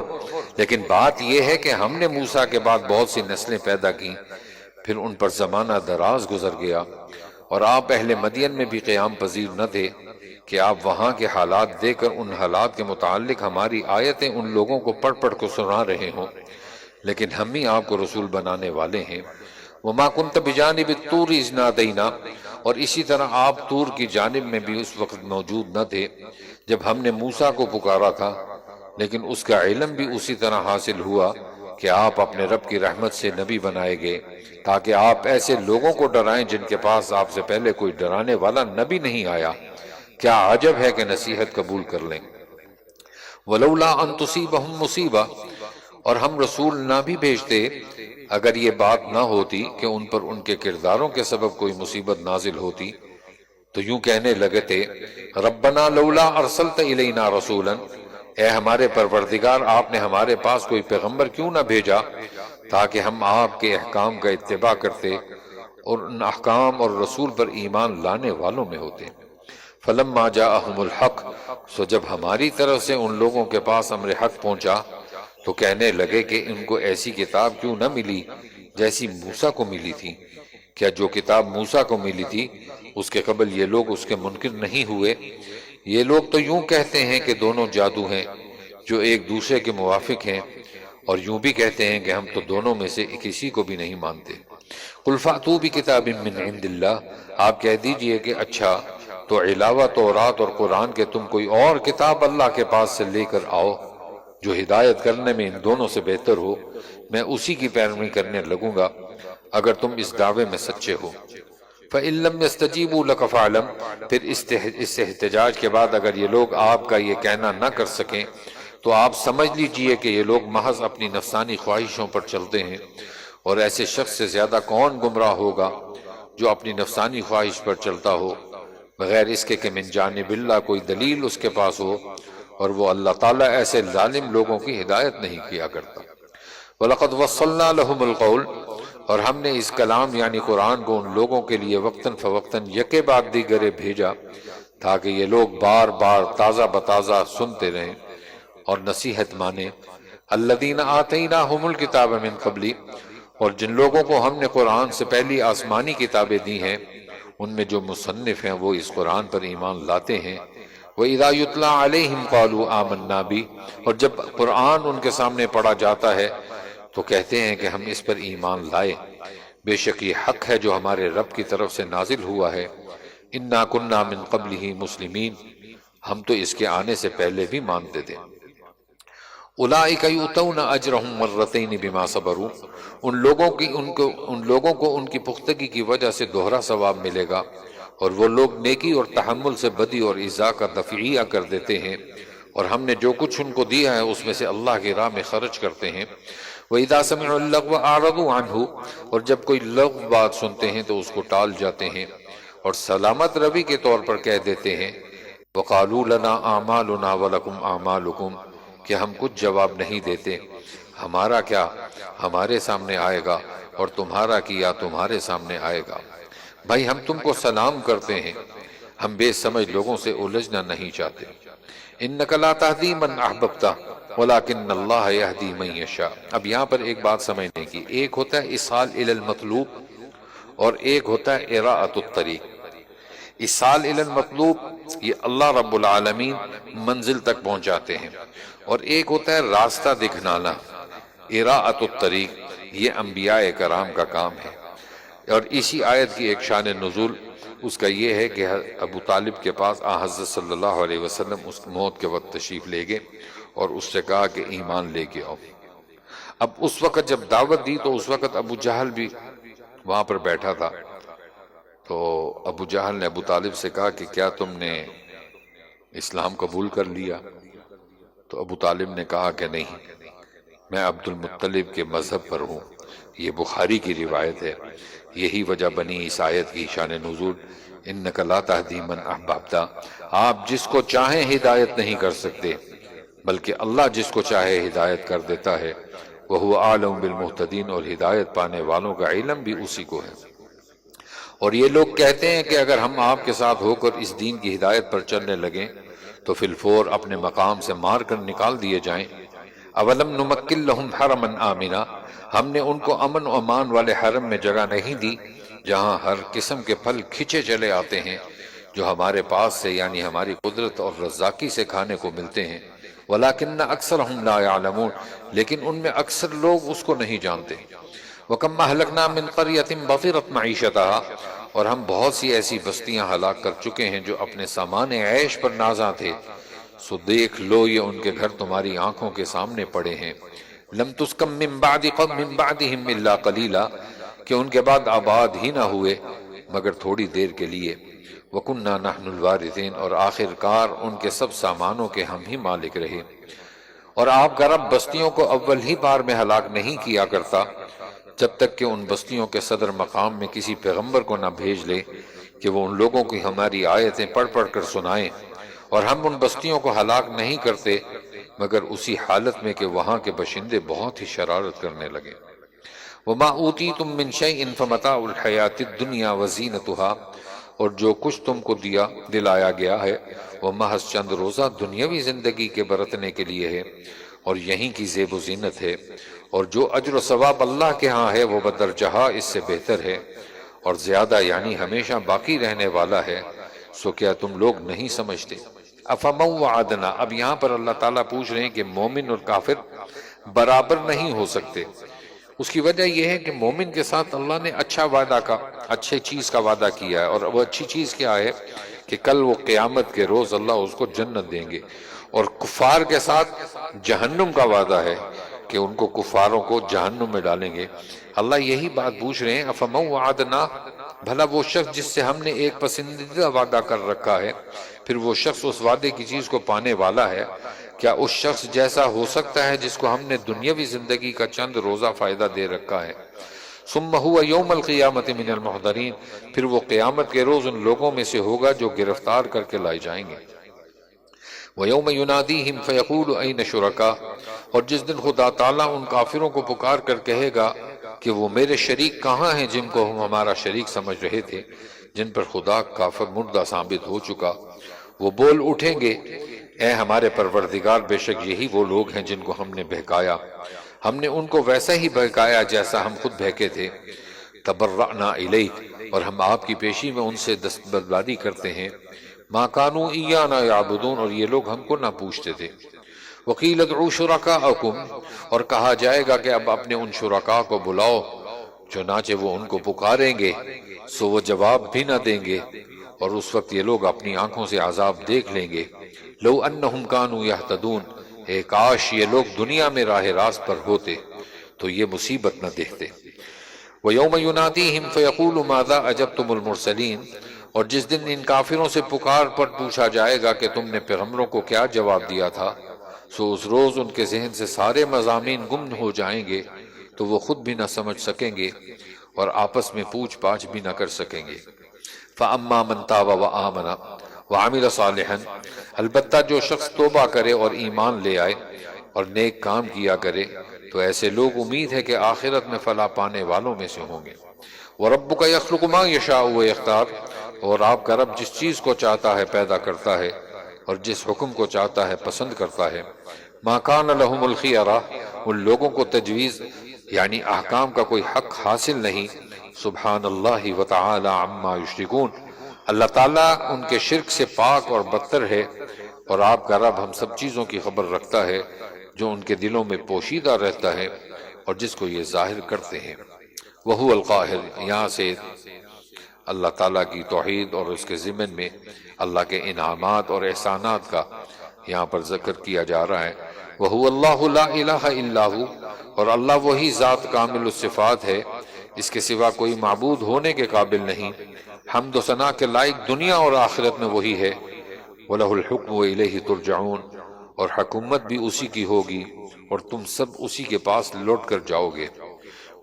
لیکن بات یہ ہے کہ ہم نے موسیٰ کے بعد بہت سی نسلیں پیدا کی، پھر ان پر زمانہ دراز گزر گیا، اور آپ اہل مدین میں بھی قیام پذیر نہ تھے کہ آپ وہاں کے حالات دیکھ کر ان حالات کے متعلق ہماری آیتیں ان لوگوں کو پڑھ پڑھ کو سنا رہے ہوں، لیکن ہم ہی آپ کو رسول بنانے والے ہیں۔ وَمَا كُنْتَ بِجَانِبِ الطُّورِ إِذْ نَادَيْنَا، اور اسی طرح آپ طور کی جانب میں بھی اس وقت موجود نہ تھے جب ہم نے موسیٰ کو پکارا تھا، لیکن اس کا علم بھی اسی طرح حاصل ہوا کہ آپ اپنے رب کی رحمت سے نبی بنائے گئے تاکہ آپ ایسے لوگوں کو ڈرائیں جن کے پاس آپ سے پہلے کوئی ڈرانے والا نبی نہیں آیا، کیا عجب ہے کہ نصیحت قبول کر لیں۔ وَلَوْلَا أَن تُصِيبَهُم مُّصِيبَةٌ، اور ہم رسول نہ بھی بھیجتے اگر یہ بات نہ ہوتی کہ ان پر ان کے کرداروں کے سبب کوئی مصیبت نازل ہوتی، تو یوں کہنے لگے تھے ربنا لولا ارسلت الینا رسولا، اے ہمارے پروردگار آپ نے ہمارے پاس کوئی پیغمبر کیوں نہ بھیجا تاکہ ہم آپ کے احکام کا اتباع کرتے اور ان احکام اور رسول پر ایمان لانے والوں میں ہوتے۔ فلما جاءہم الحق، سو جب ہماری طرف سے ان لوگوں کے پاس امر حق پہنچا تو کہنے لگے کہ ان کو ایسی کتاب کیوں نہ ملی جیسی موسیٰ کو ملی تھی، کیا جو کتاب موسیٰ کو ملی تھی اس کے قبل یہ لوگ اس کے منکر نہیں ہوئے؟ یہ لوگ تو یوں کہتے ہیں کہ دونوں جادو ہیں جو ایک دوسرے کے موافق ہیں، اور یوں بھی کہتے ہیں کہ ہم تو دونوں میں سے کسی کو بھی نہیں مانتے۔ قل فأتوا بکتاب من عند اللہ، آپ کہہ دیجئے کہ اچھا تو علاوہ تورات اور قرآن کے تم کوئی اور کتاب اللہ کے پاس سے لے کر آؤ جو ہدایت کرنے میں ان دونوں سے بہتر ہو، میں اسی کی پیروی کرنے لگوں گا اگر تم اس دعوے میں سچے ہو۔ فَإِن لَّمْ يَسْتَجِيبُوا لَكَ فَاعْلَمْ، پھر اس احتجاج کے بعد اگر یہ لوگ آپ کا یہ کہنا نہ کر سکیں تو آپ سمجھ لیجئے کہ یہ لوگ محض اپنی نفسانی خواہشوں پر چلتے ہیں، اور ایسے شخص سے زیادہ کون گمراہ ہوگا جو اپنی نفسانی خواہش پر چلتا ہو بغیر اس کے کہ من جانب اللہ کوئی دلیل اس کے پاس ہو، اور وہ اللہ تعالیٰ ایسے ظالم لوگوں کی ہدایت نہیں کیا کرتا۔ وَلَقَدْ وَصَّلْنَا لَهُمُ الْقَوْلَ، اور ہم نے اس کلام یعنی قرآن کو ان لوگوں کے لیے وقتاً فوقتاً یکے بعد دیگرے بھیجا تاکہ یہ لوگ بار بار تازہ بتازہ سنتے رہیں اور نصیحت مانیں۔ الذین آتیناہم الکتاب من قبلی، اور جن لوگوں کو ہم نے قرآن سے پہلی آسمانی کتابیں دی ہیں ان میں جو مصنف ہیں وہ اس قرآن پر ایمان لاتے ہیں۔ وَإِذَا يُتْلَى عَلَيْهِمْ قَالُوا آمَنَّا بِهِ، اور جب قرآن ان کے سامنے پڑھا جاتا ہے تو کہتے ہیں کہ ہم اس پر ایمان لائے، بے شک یہ حق ہے جو ہمارے رب کی طرف سے نازل ہوا ہے۔ اِنَّا كُنَّا مِن قَبْلِهِ مُسْلِمِينَ، ہم تو اس کے آنے سے پہلے بھی مانتے تھے۔ اولئک یؤتون اجرہم مرتین بما صبروا، ان لوگوں کو ان کی پختگی کی وجہ سے دوہرا ثواب ملے گا، اور وہ لوگ نیکی اور تحمل سے بدی اور ایذا کا دفعیہ کر دیتے ہیں، اور ہم نے جو کچھ ان کو دیا ہے اس میں سے اللہ کی راہ میں خرچ کرتے ہیں۔ وَإِذَا سَمِعُوا اللَّغْوَ أَعْرَضُوا عَنْهُ، اور جب کوئی لغو بات سنتے ہیں تو اس کو ٹال جاتے ہیں اور سلامت روی کے طور پر کہہ دیتے ہیں وَقَالُوا لَنَا أَعْمَالُنَا وَلَكُمْ أَعْمَالُكُمْ، کہ ہم کچھ جواب نہیں دیتے، ہمارا کیا ہمارے سامنے آئے گا اور تمہارا کیا تمہارے سامنے آئے گا۔ بھائی ہم تم کو سلام کرتے ہیں، ہم بے سمجھ لوگوں سے الجھنا نہیں چاہتے۔ اِنَّكَ لَا تَهْدِي مَنْ أَحْبَبْتَ وَلَكِنَّ اللَّهَ يَهْدِي مَن يَشَاءُ۔ اب یہاں پر ایک بات سمجھنے کی، ایک ہوتا ہے اِصْحَالُ إِلَى الْمَطْلُوب اور ایک ہوتا ہے إِرَاءَةُ الطَّرِيق۔ اِصْحَالُ إِلَى الْمَطْلُوب یہ اللہ رب العالمین منزل تک پہنچاتے ہیں، اور ایک ہوتا ہے راستہ دکھنانا، إِرَاءَةُ الطَّرِيق، یہ انبیاء کرام کا کام ہے۔ اور اسی آیت کی ایک شان نزول اس کا یہ ہے کہ ابو طالب کے پاس حضرت صلی اللہ علیہ وسلم اس موت کے وقت تشریف لے گئے اور اس سے کہا کہ ایمان لے کے آؤ۔ اب اس وقت جب دعوت دی تو اس وقت ابو جہل بھی وہاں پر بیٹھا تھا، تو ابو جہل نے ابو طالب سے کہا کہ کیا تم نے اسلام قبول کر لیا؟ تو ابو طالب نے کہا کہ نہیں، میں عبد المطلب کے مذہب پر ہوں، یہ بخاری کی روایت ہے۔ یہی وجہ بنی اس آیت کی شان نزول، انک لا تہدی من احببت، آپ جس کو چاہیں ہدایت نہیں کر سکتے، بلکہ اللہ جس کو چاہے ہدایت کر دیتا ہے، وہو اعلم بالمہتدین، اور ہدایت پانے والوں کا علم بھی اسی کو ہے۔ اور یہ لوگ کہتے ہیں کہ اگر ہم آپ کے ساتھ ہو کر اس دین کی ہدایت پر چلنے لگیں تو فی الفور اپنے مقام سے مار کر نکال دیے جائیں۔ اولم نمکن لہم حرما آمنا، ہم نے ان کو امن و امان والے حرم میں جگہ نہیں دی جہاں ہر قسم کے پھل کھچے چلے آتے ہیں جو ہمارے پاس سے یعنی ہماری قدرت اور رزاقی سے کھانے کو ملتے ہیں، ولیکن اکثرہم لا یعلمون، لیکن ان میں اکثر لوگ اس کو نہیں جانتے۔ وَكَمْ أَهْلَكْنَا مِنْ قَرْيَةٍ بَطِرَتْ مَعِيشَتَهَا، اور ہم بہت سی ایسی بستیاں ہلاک کر چکے ہیں جو اپنے سامان عیش پر نازاں تھے، سو دیکھ لو یہ ان کے گھر تمہاری آنکھوں کے سامنے پڑے ہیں۔ لَمْ تُسْكَمْ مِنْ بَعْدِهِمْ إِلَّا قَلِيلًا، کہ ان کے بعد آباد ہی نہ ہوئے مگر تھوڑی دیر کے لیے۔ وَكُنَّا نَحْنُ الْوَارِثِينَ، اور آخر کار ان کے سب سامانوں کے ہم ہی مالک رہے۔ اور آپ کا رب بستیوں کو اول ہی بار میں ہلاک نہیں کیا کرتا جب تک کہ ان بستیوں کے صدر مقام میں کسی پیغمبر کو نہ بھیج لے کہ وہ ان لوگوں کی ہماری آیتیں پڑھ پڑھ کر سنائیں، اور ہم ان بستیوں کو ہلاک نہیں کرتے مگر اسی حالت میں کہ وہاں کے باشندے بہت ہی شرارت کرنے لگے۔ وَمَا أُوتِيتُم مِّن شَيْءٍ فَمَتَاعُ الْحَيَاةِ الدُّنْيَا وَزِینَتُهَا، اور جو کچھ تم کو دلایا گیا ہے وہ محض چند روزہ دنیاوی زندگی کے برتنے کے لیے ہے اور یہیں کی زیب و زینت ہے، اور جو اجر و ثواب اللہ کے ہاں ہے وہ بدرجہ اس سے بہتر ہے اور زیادہ یعنی ہمیشہ باقی رہنے والا ہے۔ سو کیا تم لوگ نہیں سمجھتے؟ افمن وعدنا، اب یہاں پر اللہ تعالیٰ پوچھ رہے ہیں کہ مومن اور کافر برابر نہیں ہو سکتے۔ اس کی وجہ یہ ہے کہ مومن کے ساتھ اللہ نے اچھے چیز کا وعدہ کیا ہے، اور وہ اچھی چیز کیا ہے کہ کل وہ قیامت کے روز اللہ اس کو جنت دیں گے، اور کفار کے ساتھ جہنم کا وعدہ ہے کہ ان کو کفاروں کو جہنم میں ڈالیں گے۔ اللہ یہی بات پوچھ رہے ہیں، افمن وعدنا، بھلا وہ شخص جس سے ہم نے ایک پسندیدہ وعدہ کر رکھا ہے پھر وہ شخص اس وعدے کی چیز کو پانے والا ہے، کیا اس شخص جیسا ہو سکتا ہے جس کو ہم نے دنیاوی زندگی کا چند روزہ فائدہ دے رکھا ہے؟ ثم هو یوم القیامت من المحضرین، پھر وہ قیامت کے روز ان لوگوں میں سے ہوگا جو گرفتار کر کے لائے جائیں گے۔ وَيَوْمَ يُنَادِيهِمْ فَيَقُولُ أَيْنَ شُرَكَاءُ، اور جس دن خدا تعالیٰ ان کافروں کو پکار کر کہے گا کہ وہ میرے شریک کہاں ہیں جن کو ہم ہمارا شریک سمجھ رہے تھے، جن پر خدا کافر مردہ ثابت ہو چکا۔ وہ بول اٹھیں گے، اے ہمارے پروردگار، بے شک یہی وہ لوگ ہیں جن کو ہم نے بہکایا، ہم نے ان کو ویسا ہی بہکایا جیسا ہم خود بہکے تھے۔ تبرأنا الیک، اور ہم آپ کی پیشی میں ان سے دستبرداری کرتے ہیں۔ ما کانوا ایانا یعبدون، اور یہ لوگ ہم کو نہ پوچھتے تھے۔ وقیل ادعوا شرکاءکم، اور کہا جائے گا کہ اب اپنے ان شرکاء کو بلاؤ، چنانچہ وہ ان کو پکاریں گے سو وہ جواب بھی نہ دیں گے، اور اس وقت یہ لوگ اپنی آنکھوں سے عذاب دیکھ لیں گے۔ لو انہم کانوا یہتدون، اے کاش یہ لوگ دنیا میں راہ راست پر ہوتے تو یہ مصیبت نہ دیکھتے۔ وَيَوْمَ يُنَادِيهِمْ فَيَقُولُ مَاذَا أَجَبْتُمُ الْمُرْسَلِينَ، اور جس دن ان کافروں سے پکار پر پوچھا جائے گا کہ تم نے پیغمبروں کو کیا جواب دیا تھا، سو اس روز ان کے ذہن سے سارے مضامین گم ہو جائیں گے تو وہ خود بھی نہ سمجھ سکیں گے اور آپس میں پوچھ پاچھ بھی نہ کر سکیں گے۔ فَأَمَّا مَنْ تَابَ وَآمَنَ وَعَمِلَ صَالِحًا، البتہ جو شخص توبہ کرے اور ایمان لے آئے اور نیک کام کیا کرے تو ایسے لوگ امید ہے کہ آخرت میں فلاح پانے والوں میں سے ہوں گے۔ وَرَبُّكَ يَخْلُقُ مَا يَشَاءُ وَيَخْتَارُ، اور آپ کا رب جس چیز کو چاہتا ہے پیدا کرتا ہے اور جس حکم کو چاہتا ہے پسند کرتا ہے۔ مَا كَانَ لَهُمُ الْخِيَرَةُ، ان لوگوں کو تجویز یعنی احکام کا کوئی حق حاصل نہیں۔ سبحان اللہ وتعالی عما یشرکون، اللہ تعالیٰ ان کے شرک سے پاک اور برتر ہے، اور آپ کا رب ہم سب چیزوں کی خبر رکھتا ہے جو ان کے دلوں میں پوشیدہ رہتا ہے اور جس کو یہ ظاہر کرتے ہیں۔ وَهُوَ الْقَاهِرُ، یہاں سے اللہ تعالیٰ کی توحید اور اس کے ضمن میں اللہ کے انعامات اور احسانات کا یہاں پر ذکر کیا جا رہا ہے۔ وَهُوَ اللَّهُ لَا إِلَٰهَ إِلَّا هُوَ، اور اللہ وہی ذات کامل الصفات ہے، اس کے سوا کوئی معبود ہونے کے قابل نہیں، حمد و ثنا کے لائق دنیا اور آخرت میں وہی ہے۔ وَلَهُ الْحُكْمُ وَإِلَيْهِ تُرْجَعُونَ، اور حکومت بھی اسی کی ہوگی اور تم سب اسی کے پاس لوٹ کر جاؤ گے۔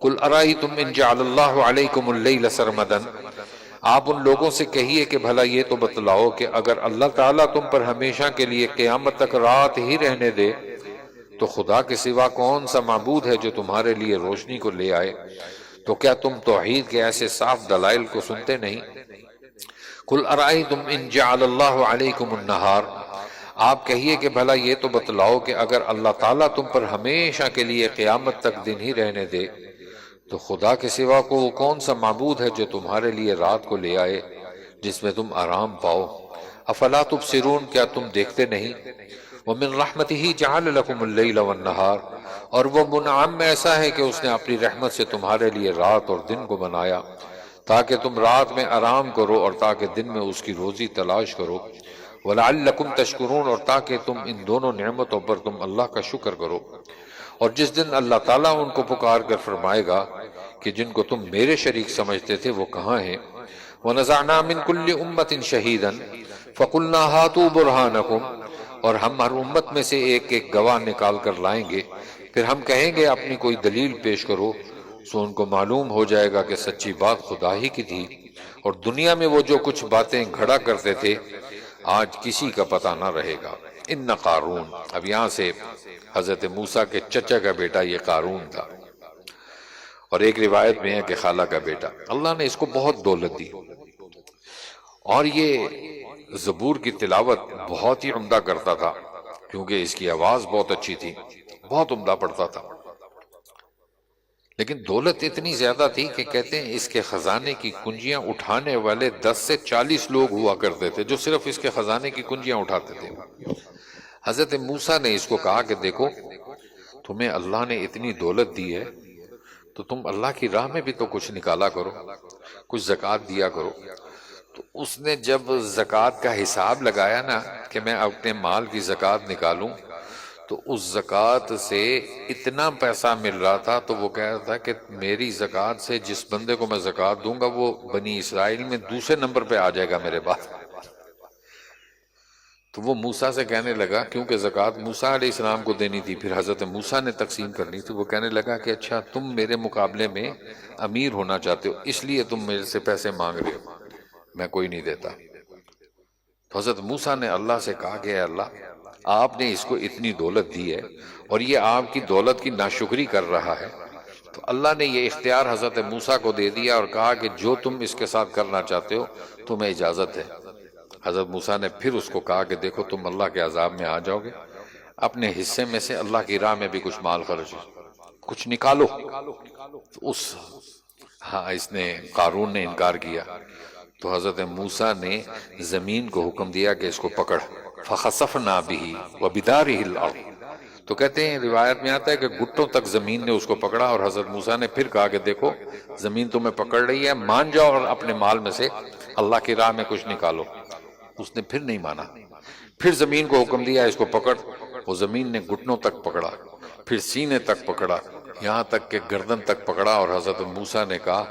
قل ارائیتم ان جعل اللہ علیکم اللیل سرمدا، آپ ان لوگوں سے کہیے کہ بھلا یہ تو بتلاؤ کہ اگر اللہ تعالیٰ تم پر ہمیشہ کے لیے قیامت تک رات ہی رہنے دے تو خدا کے سوا کون سا معبود ہے جو تمہارے لیے روشنی کو لے آئے؟ تو کیا تم توحید کے ایسے صاف دلائل کو سنتے نہیں؟ قل ارائیتم ان جعل اللہ علیکم النہار، آپ کہیے کہ بھلا یہ تو بتلاؤ کہ اگر اللہ تعالیٰ تم پر ہمیشہ کے لیے قیامت تک دن ہی رہنے دے تو خدا کے سوا کو وہ کون سا معبود ہے جو تمہارے لیے رات کو لے آئے جس میں تم آرام پاؤ؟ افلا تبصرون، کیا تم دیکھتے نہیں؟ ومن رحمتہ جعل لکم اللیل والنہار، اور وہ منعم ایسا ہے کہ اس نے اپنی رحمت سے تمہارے لیے رات اور دن کو بنایا تاکہ تم رات میں آرام کرو اور تاکہ دن میں اس کی روزی تلاش کرو، وَلَعَلَّكُمْ تَشْكُرُونَ، اور تاکہ تم ان دونوں نعمتوں پر تم اللہ کا شکر کرو۔ اور جس دن اللہ تعالیٰ ان کو پکار کر فرمائے گا کہ جن کو تم میرے شریک سمجھتے تھے وہ کہاں ہیں، وَنَزَعْنَا مِن كُلِّ أُمَّةٍ شَهِيدًا فَقُلْنَا هَاتُوا بُرْهَانَكُمْ، اور ہم ہر امت میں سے ایک ایک گواہ نکال کر لائیں گے، پھر ہم کہیں گے اپنی کوئی دلیل پیش کرو، سو ان کو معلوم ہو جائے گا کہ سچی بات خدا ہی کی تھی، اور دنیا میں وہ جو کچھ باتیں گھڑا کرتے تھے آج کسی کا پتہ نہ رہے گا۔ ان قارون، اب یہاں سے حضرت موسیٰ کے چچا کا بیٹا یہ قارون تھا، اور ایک روایت میں ہے کہ خالہ کا بیٹا۔ اللہ نے اس کو بہت دولت دی، اور یہ زبور کی تلاوت بہت ہی عمدہ کرتا تھا کیونکہ اس کی آواز بہت اچھی تھی، بہت عمدہ پڑھتا تھا، لیکن دولت اتنی زیادہ تھی کہ کہتے ہیں اس کے خزانے کی کنجیاں اٹھانے والے 10 سے 40 لوگ ہوا کرتے تھے جو صرف اس کے خزانے کی کنجیاں اٹھاتے تھے۔ حضرت موسیٰ نے اس کو کہا کہ دیکھو تمہیں اللہ نے اتنی دولت دی ہے تو تم اللہ کی راہ میں بھی تو کچھ نکالا کرو، کچھ زکوٰۃ دیا کرو۔ تو اس نے جب زکوٰۃ کا حساب لگایا نا کہ میں اپنے مال کی زکوٰۃ نکالوں، تو اس زکوٰۃ سے اتنا پیسہ مل رہا تھا تو وہ کہہ رہا تھا کہ میری زکوٰۃ سے جس بندے کو میں زکوٰۃ دوں گا وہ بنی اسرائیل میں دوسرے نمبر پہ آ جائے گا میرے بعد۔ تو وہ موسیٰ سے کہنے لگا، کیونکہ زکوٰۃ موسیٰ علیہ السلام کو دینی تھی، پھر حضرت موسیٰ نے تقسیم کرنی تھی، وہ کہنے لگا کہ اچھا تم میرے مقابلے میں امیر ہونا چاہتے ہو اس لیے تم میرے سے پیسے مانگ رہے ہو، میں کوئی نہیں دیتا۔ تو حضرت موسیٰ نے اللہ سے کہا کہ اے اللہ، آپ نے اس کو اتنی دولت دی ہے اور یہ آپ کی دولت کی ناشکری کر رہا ہے، تو اللہ نے یہ اختیار حضرت موسیٰ کو دے دیا اور کہا کہ جو تم اس کے ساتھ کرنا چاہتے ہو تمہیں اجازت ہے۔ حضرت موسیٰ نے پھر اس کو کہا کہ دیکھو تم اللہ کے عذاب میں آ جاؤ گے، اپنے حصے میں سے اللہ کی راہ میں بھی کچھ مال خرچ کچھ نکالو۔ تو اس نے قارون نے انکار کیا، تو حضرت موسیٰ نے زمین کو حکم دیا کہ اس کو پکڑ، فَخَسَفْنَا بِهِ وَبِدَارِهِ الْأَرْضِ، تو کہتے ہیں روایت میں آتا ہے کہ گھٹوں تک زمین نے اس کو پکڑا، اور حضرت موسیٰ نے پھر کہا کہ دیکھو زمین تمہیں پکڑ رہی ہے، مان جاؤ اور اپنے مال میں سے اللہ کی راہ میں کچھ نکالو۔ اس نے پھر نہیں مانا، پھر زمین کو حکم دیا اس کو پکڑ، وہ زمین نے گھٹنوں تک پکڑا، پھر سینے تک پکڑا، یہاں تک کہ گردن تک پکڑا، اور حضرت موسیٰ نے کہا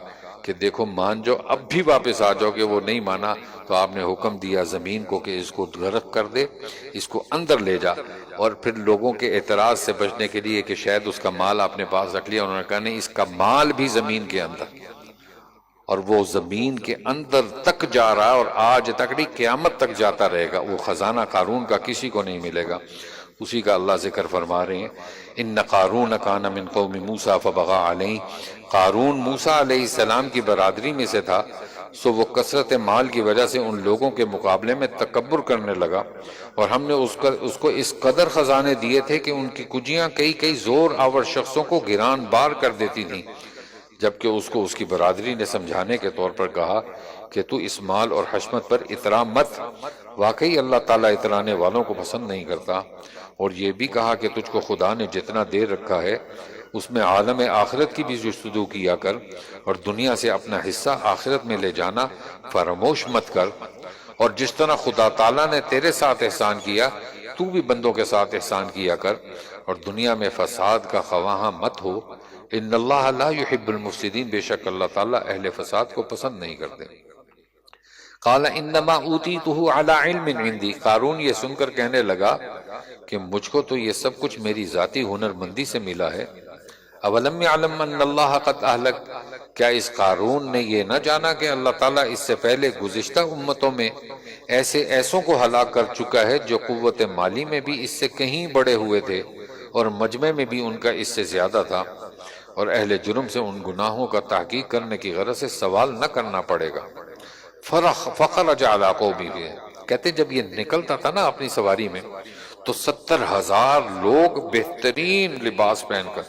کہ دیکھو مان جاؤ، اب بھی واپس آ جاؤ گے۔ وہ نہیں مانا تو آپ نے حکم دیا زمین کو کہ اس کو غرق کر دے، اس کو اندر لے جا، اور پھر لوگوں کے اعتراض سے بچنے کے لیے کہ شاید اس کا مال آپ نے پاس رکھ لیا، انہوں نے کہا نہیں، اس کا مال بھی زمین کے اندر، اور وہ زمین کے اندر تک جا رہا اور آج تک نہیں قیامت تک جاتا رہے گا، وہ خزانہ قارون کا کسی کو نہیں ملے گا۔ اسی کا اللہ ذکر فرما رہے ہیں، ان قارون کان من قوم موسیٰ فبغى علیہ، قارون موسیٰ علیہ السلام کی برادری میں سے تھا، سو وہ کثرت مال کی وجہ سے ان لوگوں کے مقابلے میں تکبر کرنے لگا، اور ہم نے اس کو اس قدر خزانے دیے تھے کہ ان کی کنجیاں کئی کئی زور آور شخصوں کو گران بار کر دیتی تھیں، جبکہ اس کو اس کی برادری نے سمجھانے کے طور پر کہا کہ تو اس مال اور حشمت پر اترا مت، واقعی اللہ تعالیٰ اترانے والوں کو پسند نہیں کرتا، اور یہ بھی کہا کہ تجھ کو خدا نے جتنا دے رکھا ہے اس میں عالم آخرت کی بھی جستجو کیا کر، اور دنیا سے اپنا حصہ آخرت میں لے جانا فراموش مت کر، اور جس طرح خدا تعالیٰ نے تیرے ساتھ احسان کیا تو بھی بندوں کے ساتھ احسان کیا کر، اور دنیا میں فساد کا خواہاں مت ہو، ان اللہ لا يحب المفسدین، بے شک اللہ تعالیٰ اہل فساد کو پسند نہیں کرتے۔ قال انما اوتیتہ علی علم عندی، قارون یہ سن کر کہنے لگا کہ مجھ کو تو یہ سب کچھ میری ذاتی ہنر مندی سے ملا ہے، اولم یعلم ان اللہ قد اہلک، کیا اس قارون نے یہ نہ جانا کہ اللہ تعالیٰ اس سے پہلے گزشتہ امتوں میں ایسوں کو ہلاک کر چکا ہے جو قوت مالی میں بھی اس سے کہیں بڑے ہوئے تھے اور مجمع میں بھی ان کا اس سے زیادہ تھا، اور اہل جرم سے ان گناہوں کا تحقیق کرنے کی غرض سے سوال نہ کرنا پڑے گا۔ فخرج علی قومہ، کہتے جب یہ نکلتا تھا نا اپنی سواری میں تو 70,000 لوگ بہترین لباس پہن کر،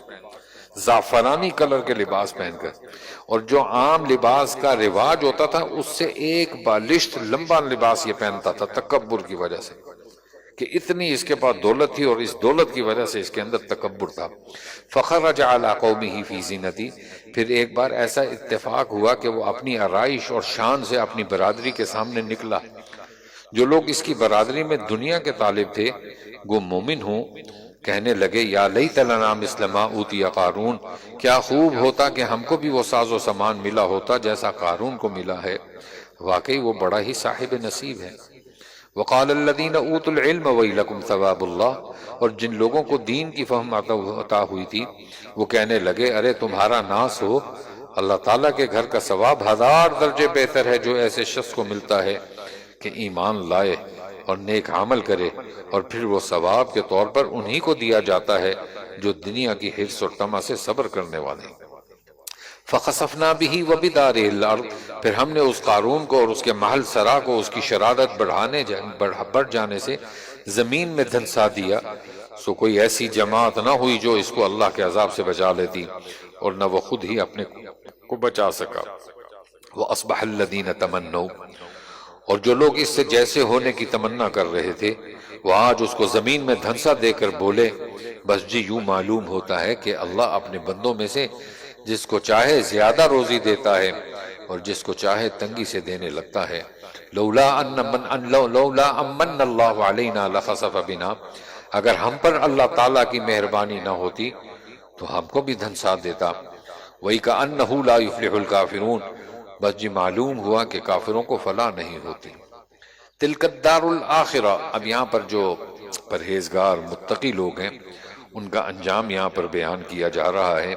زعفرانی کلر کے لباس پہن کر، اور جو عام لباس کا رواج ہوتا تھا اس سے ایک بالشت لمبا لباس یہ پہنتا تھا، تکبر کی وجہ سے کہ اتنی اس کے پاس دولت تھی، اور اس دولت کی وجہ سے اس کے اندر تکبر تھا۔ فخرج علی قومہ فی زینتی، پھر ایک بار ایسا اتفاق ہوا کہ وہ اپنی آرائش اور شان سے اپنی برادری کے سامنے نکلا۔ جو لوگ اس کی برادری میں دنیا کے طالب تھے وہ مومن ہوں، کہنے لگے یا لیت لنا مثل ما اوتی قارون، کیا خوب ہوتا کہ ہم کو بھی وہ ساز و سامان ملا ہوتا جیسا قارون کو ملا ہے، واقعی وہ بڑا ہی صاحب نصیب ہے۔ وقال الذین اوتوا العلم ویلکم ثواب اللہ، اور جن لوگوں کو دین کی فہم عطا ہوئی تھی وہ کہنے لگے ارے تمہارا ناس ہو، اللہ تعالیٰ کے گھر کا ثواب 1000 درجے بہتر ہے جو ایسے شخص کو ملتا ہے کہ ایمان لائے اور نیک عمل کرے، اور پھر وہ ثواب کے طور پر انہی کو دیا جاتا ہے جو دنیا کی حرص اور طمع سے صبر کرنے والے ہیں۔ فَخَسَفْنَا بِهِ وَبِدَارِهِ الْأَرْضِ، پھر ہم نے اس قارون کو اور اس کے محل سرا کو اس کی شرارت بڑھ جانے سے زمین میں دھنسا دیا، سو کوئی ایسی جماعت نہ ہوئی جو اس کو اللہ کے عذاب سے بچا لیتی، اور نہ وہ خود ہی اپنے کو بچا سکا۔ وَأَصْبَحَ الَّذِينَ تَمَنَّوْا، اور جو لوگ اس سے جیسے ہونے کی تمنا کر رہے تھے وہ آج اس کو زمین میں دھنسا دے کر بولے بس جی یوں معلوم ہوتا ہے کہ اللہ اپنے بندوں میں سے جس کو چاہے زیادہ روزی دیتا ہے اور جس کو چاہے تنگی سے دینے لگتا ہے۔ لولا امن اللہ علینا لخسف بنا، اگر ہم پر اللہ تعالیٰ کی مہربانی نہ ہوتی تو ہم کو بھی دھنسا دیتا۔ وَإِكَأَنَّهُ لَا يُفْلِحُ الْكَافِرُونَ، بس جی معلوم ہوا کہ کافروں کو فلاح نہیں ہوتی۔ تِلْكَ الدَّارُ الْآخِرَةُ، اب یہاں پر جو پرہیزگار متقی لوگ ہیں ان کا انجام یہاں پر بیان کیا جا رہا ہے۔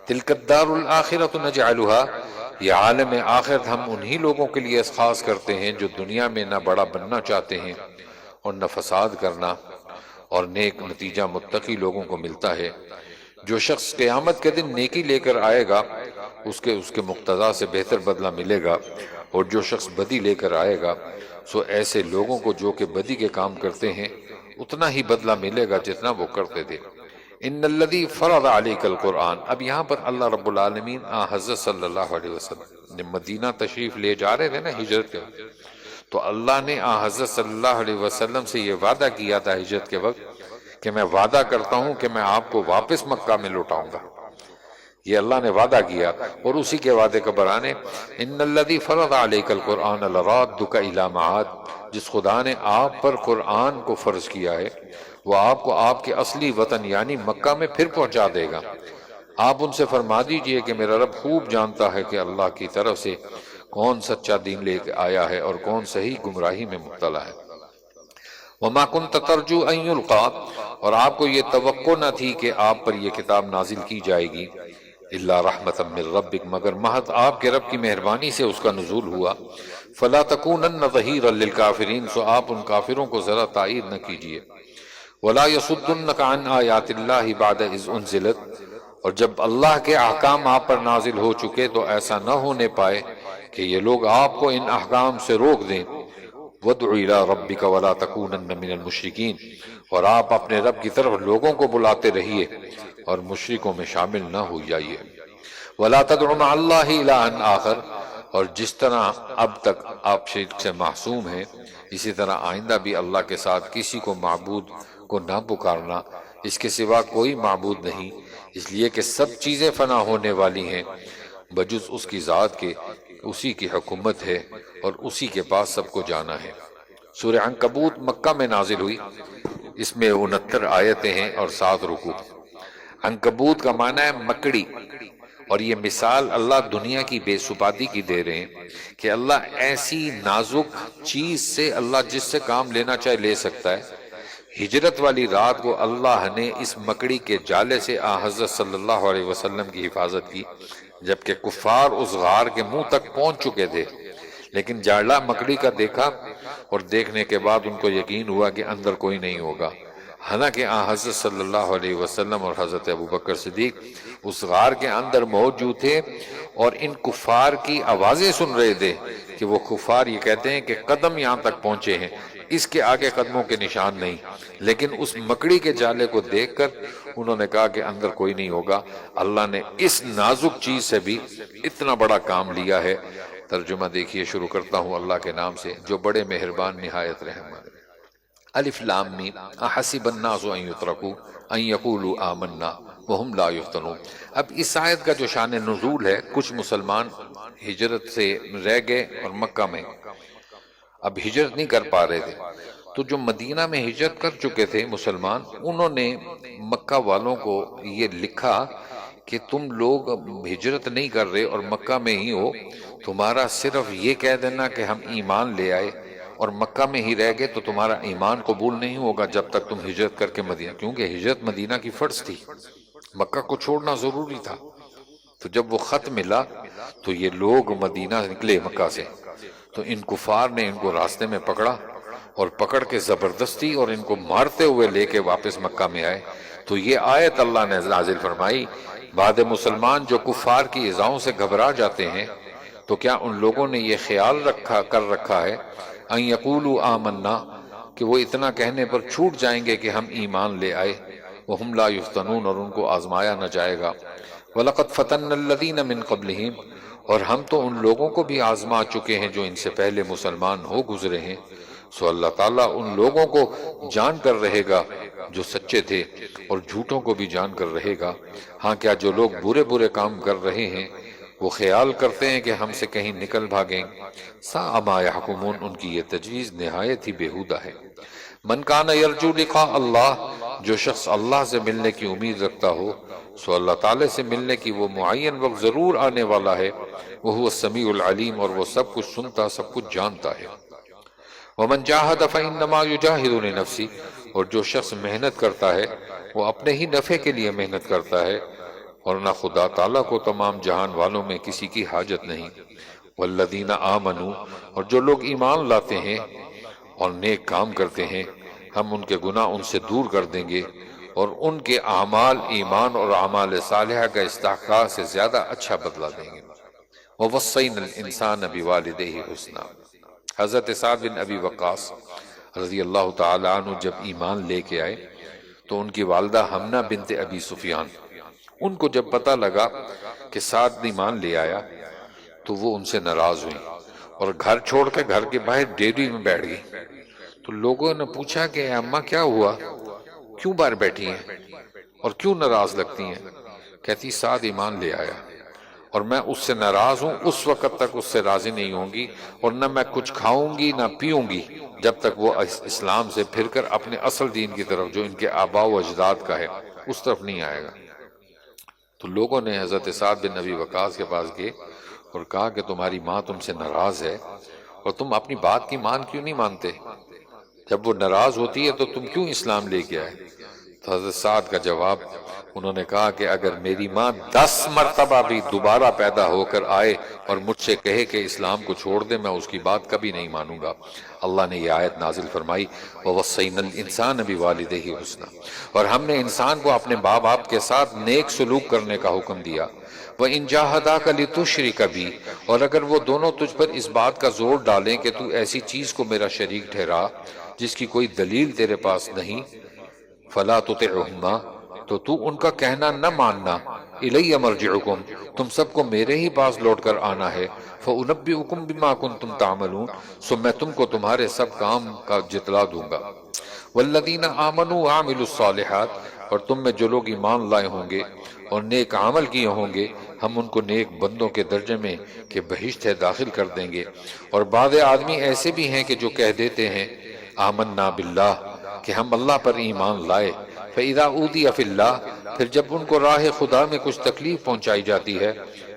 تِلْكَ الدَّارُ الْآخِرَةُ نَجْعَلُهَا، یہ عالم آخرت ہم انہی لوگوں کے لیے خاص کرتے ہیں جو دنیا میں نہ بڑا بننا چاہتے ہیں اور نہ فساد کرنا، اور نیک نتیجہ متقی لوگوں کو ملتا ہے۔ جو شخص قیامت کے دن نیکی لے کر آئے گا اس کے مقتضا سے بہتر بدلہ ملے گا، اور جو شخص بدی لے کر آئے گا سو ایسے لوگوں کو جو کہ بدی کے کام کرتے ہیں اتنا ہی بدلہ ملے گا جتنا وہ کرتے تھے۔ ان الذی فرض علیک القرآن، اب یہاں پر اللہ رب العالمین حضرت صلی اللہ علیہ وسلم نے مدینہ تشریف لے جا رہے تھے نا ہجرت کے وقت، تو اللہ نے حضرت صلی اللہ علیہ وسلم سے یہ وعدہ کیا تھا ہجرت کے وقت کہ میں وعدہ کرتا ہوں کہ میں آپ کو واپس مکہ میں لوٹاؤں گا، یہ اللہ نے وعدہ کیا، اور اسی کے وعدے کا برانے ان الذی فرض علیک القرآن لرادک الی معاد، جس خدا نے آپ پر قرآن کو فرض کیا ہے وہ آپ کو آپ کے اصلی وطن یعنی مکہ میں پھر پہنچا دے گا۔ آپ ان سے فرما دیجئے کہ میرا رب خوب جانتا ہے کہ اللہ کی طرف سے کون سچا دین لے کے آیا ہے اور کون صحیح گمراہی میں مبتلا ہے۔ وما كنت ترجو ان يلقى، اور آپ کو یہ توقع نہ تھی کہ آپ پر یہ کتاب نازل کی جائے گی، الا رحمتا من ربک، مگر محض آپ کے رب کی مہربانی سے اس کا نزول ہوا۔ فلا تکونن ظہیرا للکافرین، سو آپ ان کافروں کو ذرا تائید نہ کیجیے۔ ولا يصدنك عن آیات اللہ بعد اذ انزلت، اور جب اللہ کے احکام آپ پر نازل ہو چکے تو ایسا نہ ہونے پائے کہ یہ لوگ آپ کو ان احکام سے روک دیں۔ وَادْعُ إِلَىٰ رَبِّكَ وَلَا تَكُونَنَّ مِنَ الْمُشْرِكِينَ، اور آپ اپنے رب کی طرف لوگوں کو بلاتے رہیے اور مشرکوں میں شامل نہ ہو جائیے۔ وَلَا تَدْعُ مَعَ اللَّهِ إِلَٰهًا آخَرَ، اور جس طرح اب تک آپ شرک سے معصوم ہیں اسی طرح آئندہ بھی اللہ کے ساتھ کسی کو معبود کو نہ پکارنا، اس کے سوا کوئی معبود نہیں، اس لیے کہ سب چیزیں فنا ہونے والی ہیں بجز اس کی ذات کے، اسی کی حکومت ہے اور اسی کے پاس سب کو جانا ہے۔ سورہ عنکبوت مکہ میں نازل ہوئی، اس میں 69 آیتیں ہیں اور 7 رکوع۔ عنکبوت کا معنی ہے مکڑی، اور یہ مثال اللہ دنیا کی بے ثباتی کی دے رہے ہیں کہ اللہ ایسی نازک چیز سے اللہ جس سے کام لینا چاہے لے سکتا ہے، ہجرت والی رات کو اللہ نے اس مکڑی کے جالے سے حضرت صلی اللہ علیہ وسلم کی حفاظت کی، جبکہ کفار اس غار کے منہ تک پہنچ چکے تھے، لیکن جالا مکڑی کا دیکھا اور دیکھنے کے بعد ان کو یقین ہوا کہ اندر کوئی نہیں ہوگا۔ حالانکہ حضرت صلی اللہ علیہ وسلم اور حضرت ابوبکر صدیق اس غار کے اندر موجود تھے اور ان کفار کی آوازیں سن رہے تھے کہ وہ کفار یہ کہتے ہیں کہ قدم یہاں تک پہنچے ہیں، اس کے آگے قدموں کے نشان نہیں، لیکن اس مکڑی کے جالے کو دیکھ کر انہوں نے کہا کہ اندر کوئی نہیں ہوگا۔ اللہ نے اس نازک چیز سے بھی اتنا بڑا کام لیا ہے۔ ترجمہ دیکھیے، شروع کرتا ہوں اللہ کے نام سے جو بڑے مہربان نہایت رحم والے۔ الف لام میم احسب الناس ان یترکوا ان یقولوا آمنا وهم لا یفتنون۔ اب اس آیت کا جو شان نزول ہے، کچھ مسلمان ہجرت سے رہ گئے اور مکہ میں اب ہجرت نہیں کر پا رہے تھے، تو جو مدینہ میں ہجرت کر چکے تھے مسلمان، انہوں نے مکہ والوں کو یہ لکھا کہ تم لوگ ہجرت نہیں کر رہے اور مکہ میں ہی ہو، تمہارا صرف یہ کہہ دینا کہ ہم ایمان لے آئے اور مکہ میں ہی رہ گئے تو تمہارا ایمان قبول نہیں ہوگا جب تک تم ہجرت کر کے مدینہ، کیونکہ ہجرت مدینہ کی فرض تھی، مکہ کو چھوڑنا ضروری تھا۔ تو جب وہ خط ملا تو یہ لوگ مدینہ نکلے مکہ سے، تو ان کفار نے ان کو راستے میں پکڑا اور پکڑ کے زبردستی اور ان کو مارتے ہوئے لے کے واپس مکہ میں آئے۔ تو یہ آیت اللہ نے نازل فرمائی، بعد مسلمان جو کفار کی ایذاؤں سے گھبرا جاتے ہیں تو کیا ان لوگوں نے یہ خیال کر رکھا ہے ان یقولوا آمنا کہ وہ اتنا کہنے پر چھوٹ جائیں گے کہ ہم ایمان لے آئے، وہم لا یفتنون اور ان کو آزمایا نہ جائے گا۔ وَلَقَدْ فَتَنَّا الَّذِينَ مِن قَبْلِهِمْ اور ہم تو ان لوگوں کو بھی آزما چکے ہیں جو ان سے پہلے مسلمان ہو گزرے ہیں، سو اللہ تعالیٰ ان لوگوں کو جان کر رہے گا جو سچے تھے اور جھوٹوں کو بھی جان کر رہے گا۔ ہاں کیا جو لوگ برے برے کام کر رہے ہیں وہ خیال کرتے ہیں کہ ہم سے کہیں نکل بھاگیں، ساء ما یحکمون، ان کی یہ تجویز نہایت ہی بیہودہ ہے۔ من کان یرجو لقاء اللہ، جو شخص اللہ سے ملنے کی امید رکھتا ہو سو اللہ تعالیٰ سے ملنے کی وہ معین وقت ضرور آنے والا ہے، وہ السمیع العلیم اور وہ سب کچھ سنتا سب کچھ جانتا ہے۔ ومن جاہد فانما یجاہد لنفسہ، اور جو شخص محنت کرتا ہے وہ اپنے ہی نفع کے لیے محنت کرتا ہے، ورنہ خدا تعالیٰ کو تمام جہان والوں میں کسی کی حاجت نہیں۔ والذین آمنوا، اور جو لوگ ایمان لاتے ہیں اور نیک کام کرتے ہیں، ہم ان کے گناہ ان سے دور کر دیں گے اور ان کے اعمال ایمان اور اعمال صالحہ کا استحقاق سے زیادہ اچھا بدلہ دیں گے۔ وَوَصَّيْنَا الْإِنسَانَ بِوَالِدَيْهِ حُسْنًا، حضرت سعد بن ابی وقاص رضی اللہ تعالی عنہ جب ایمان لے کے آئے تو ان کی والدہ حمنہ بنت ابی سفیان، ان کو جب پتہ لگا کہ سعد ایمان لے آیا تو وہ ان سے ناراض ہوئی اور گھر چھوڑ کے گھر کے باہر ڈیری میں بیٹھ گئی۔ تو لوگوں نے پوچھا کہ اے اماں کیا ہوا، کیوں باہر بیٹھی ہیں اور کیوں ناراض لگتی ہیں؟ کہتی سعد ایمان لے آیا اور میں اس سے ناراض ہوں، اس وقت تک اس سے راضی نہیں ہوں گی اور نہ میں کچھ کھاؤں گی نہ پیوں گی جب تک وہ اسلام سے پھر کر اپنے اصل دین کی طرف جو ان کے آباء و اجداد کا ہے اس طرف نہیں آئے گا۔ تو لوگوں نے حضرت سعد بن نبی وقاص کے پاس گئے اور کہا کہ تمہاری ماں تم سے ناراض ہے اور تم اپنی بات کی مان کیوں نہیں مانتے؟ جب وہ ناراض ہوتی ہے تو تم کیوں اسلام لے کے آئے؟ تو حضرت سعد کا جواب، انہوں نے کہا کہ اگر میری ماں 10 مرتبہ بھی دوبارہ پیدا ہو کر آئے اور مجھ سے کہے کہ اسلام کو چھوڑ دے، میں اس کی بات کبھی نہیں مانوں گا۔ اللہ نے یہ آیت نازل فرمائی، وَوَصَّيْنَا الْإِنسَانَ بِوَالِدَيْهِ حُسْنًا، اور ہم نے انسان کو اپنے باپ باپ کے ساتھ نیک سلوک کرنے کا حکم دیا۔ وَإِن جَاهَدَاكَ لِتُشْرِكَ بِي، اور اگر وہ دونوں تجھ پر اس بات کا زور ڈالیں کہ تو ایسی چیز کو میرا شریک ٹھہرا جس کی کوئی دلیل تیرے پاس نہیں، فَلَا تُطِعْهُمَا، تو تو ان کا کہنا نہ ماننا، اِلَيَّ مَرْجِعُكُمْ، تم سب کو میرے ہی پاس لوٹ کر آنا ہے، فَأُنَبِّئُكُمْ بِمَا كُنْتُمْ تَعْمَلُونَ، سو میں تم کو تمہارے سب کام کا جتلا دوں گا۔ وَالَّذِينَ آمَنُوا وَعَمِلُوا الصَّالِحَاتِ، اور تم میں جو لوگ ایمان لائے ہوں گے اور نیک عمل کیے ہوں گے، ہم ان کو نیک بندوں کے درجے میں کہ بہشت ہے داخل کر دیں گے۔ اور بعض آدمی ایسے بھی ہیں کہ جو کہہ دیتے ہیں آمنا باللہ، کہ ہم اللہ پر ایمان لائے، فَإِذَا أُوذِيَ فِي اللَّهِ، پھر جب ان کو راہ خدا میں کچھ تکلیف پہنچائی جاتی ہے،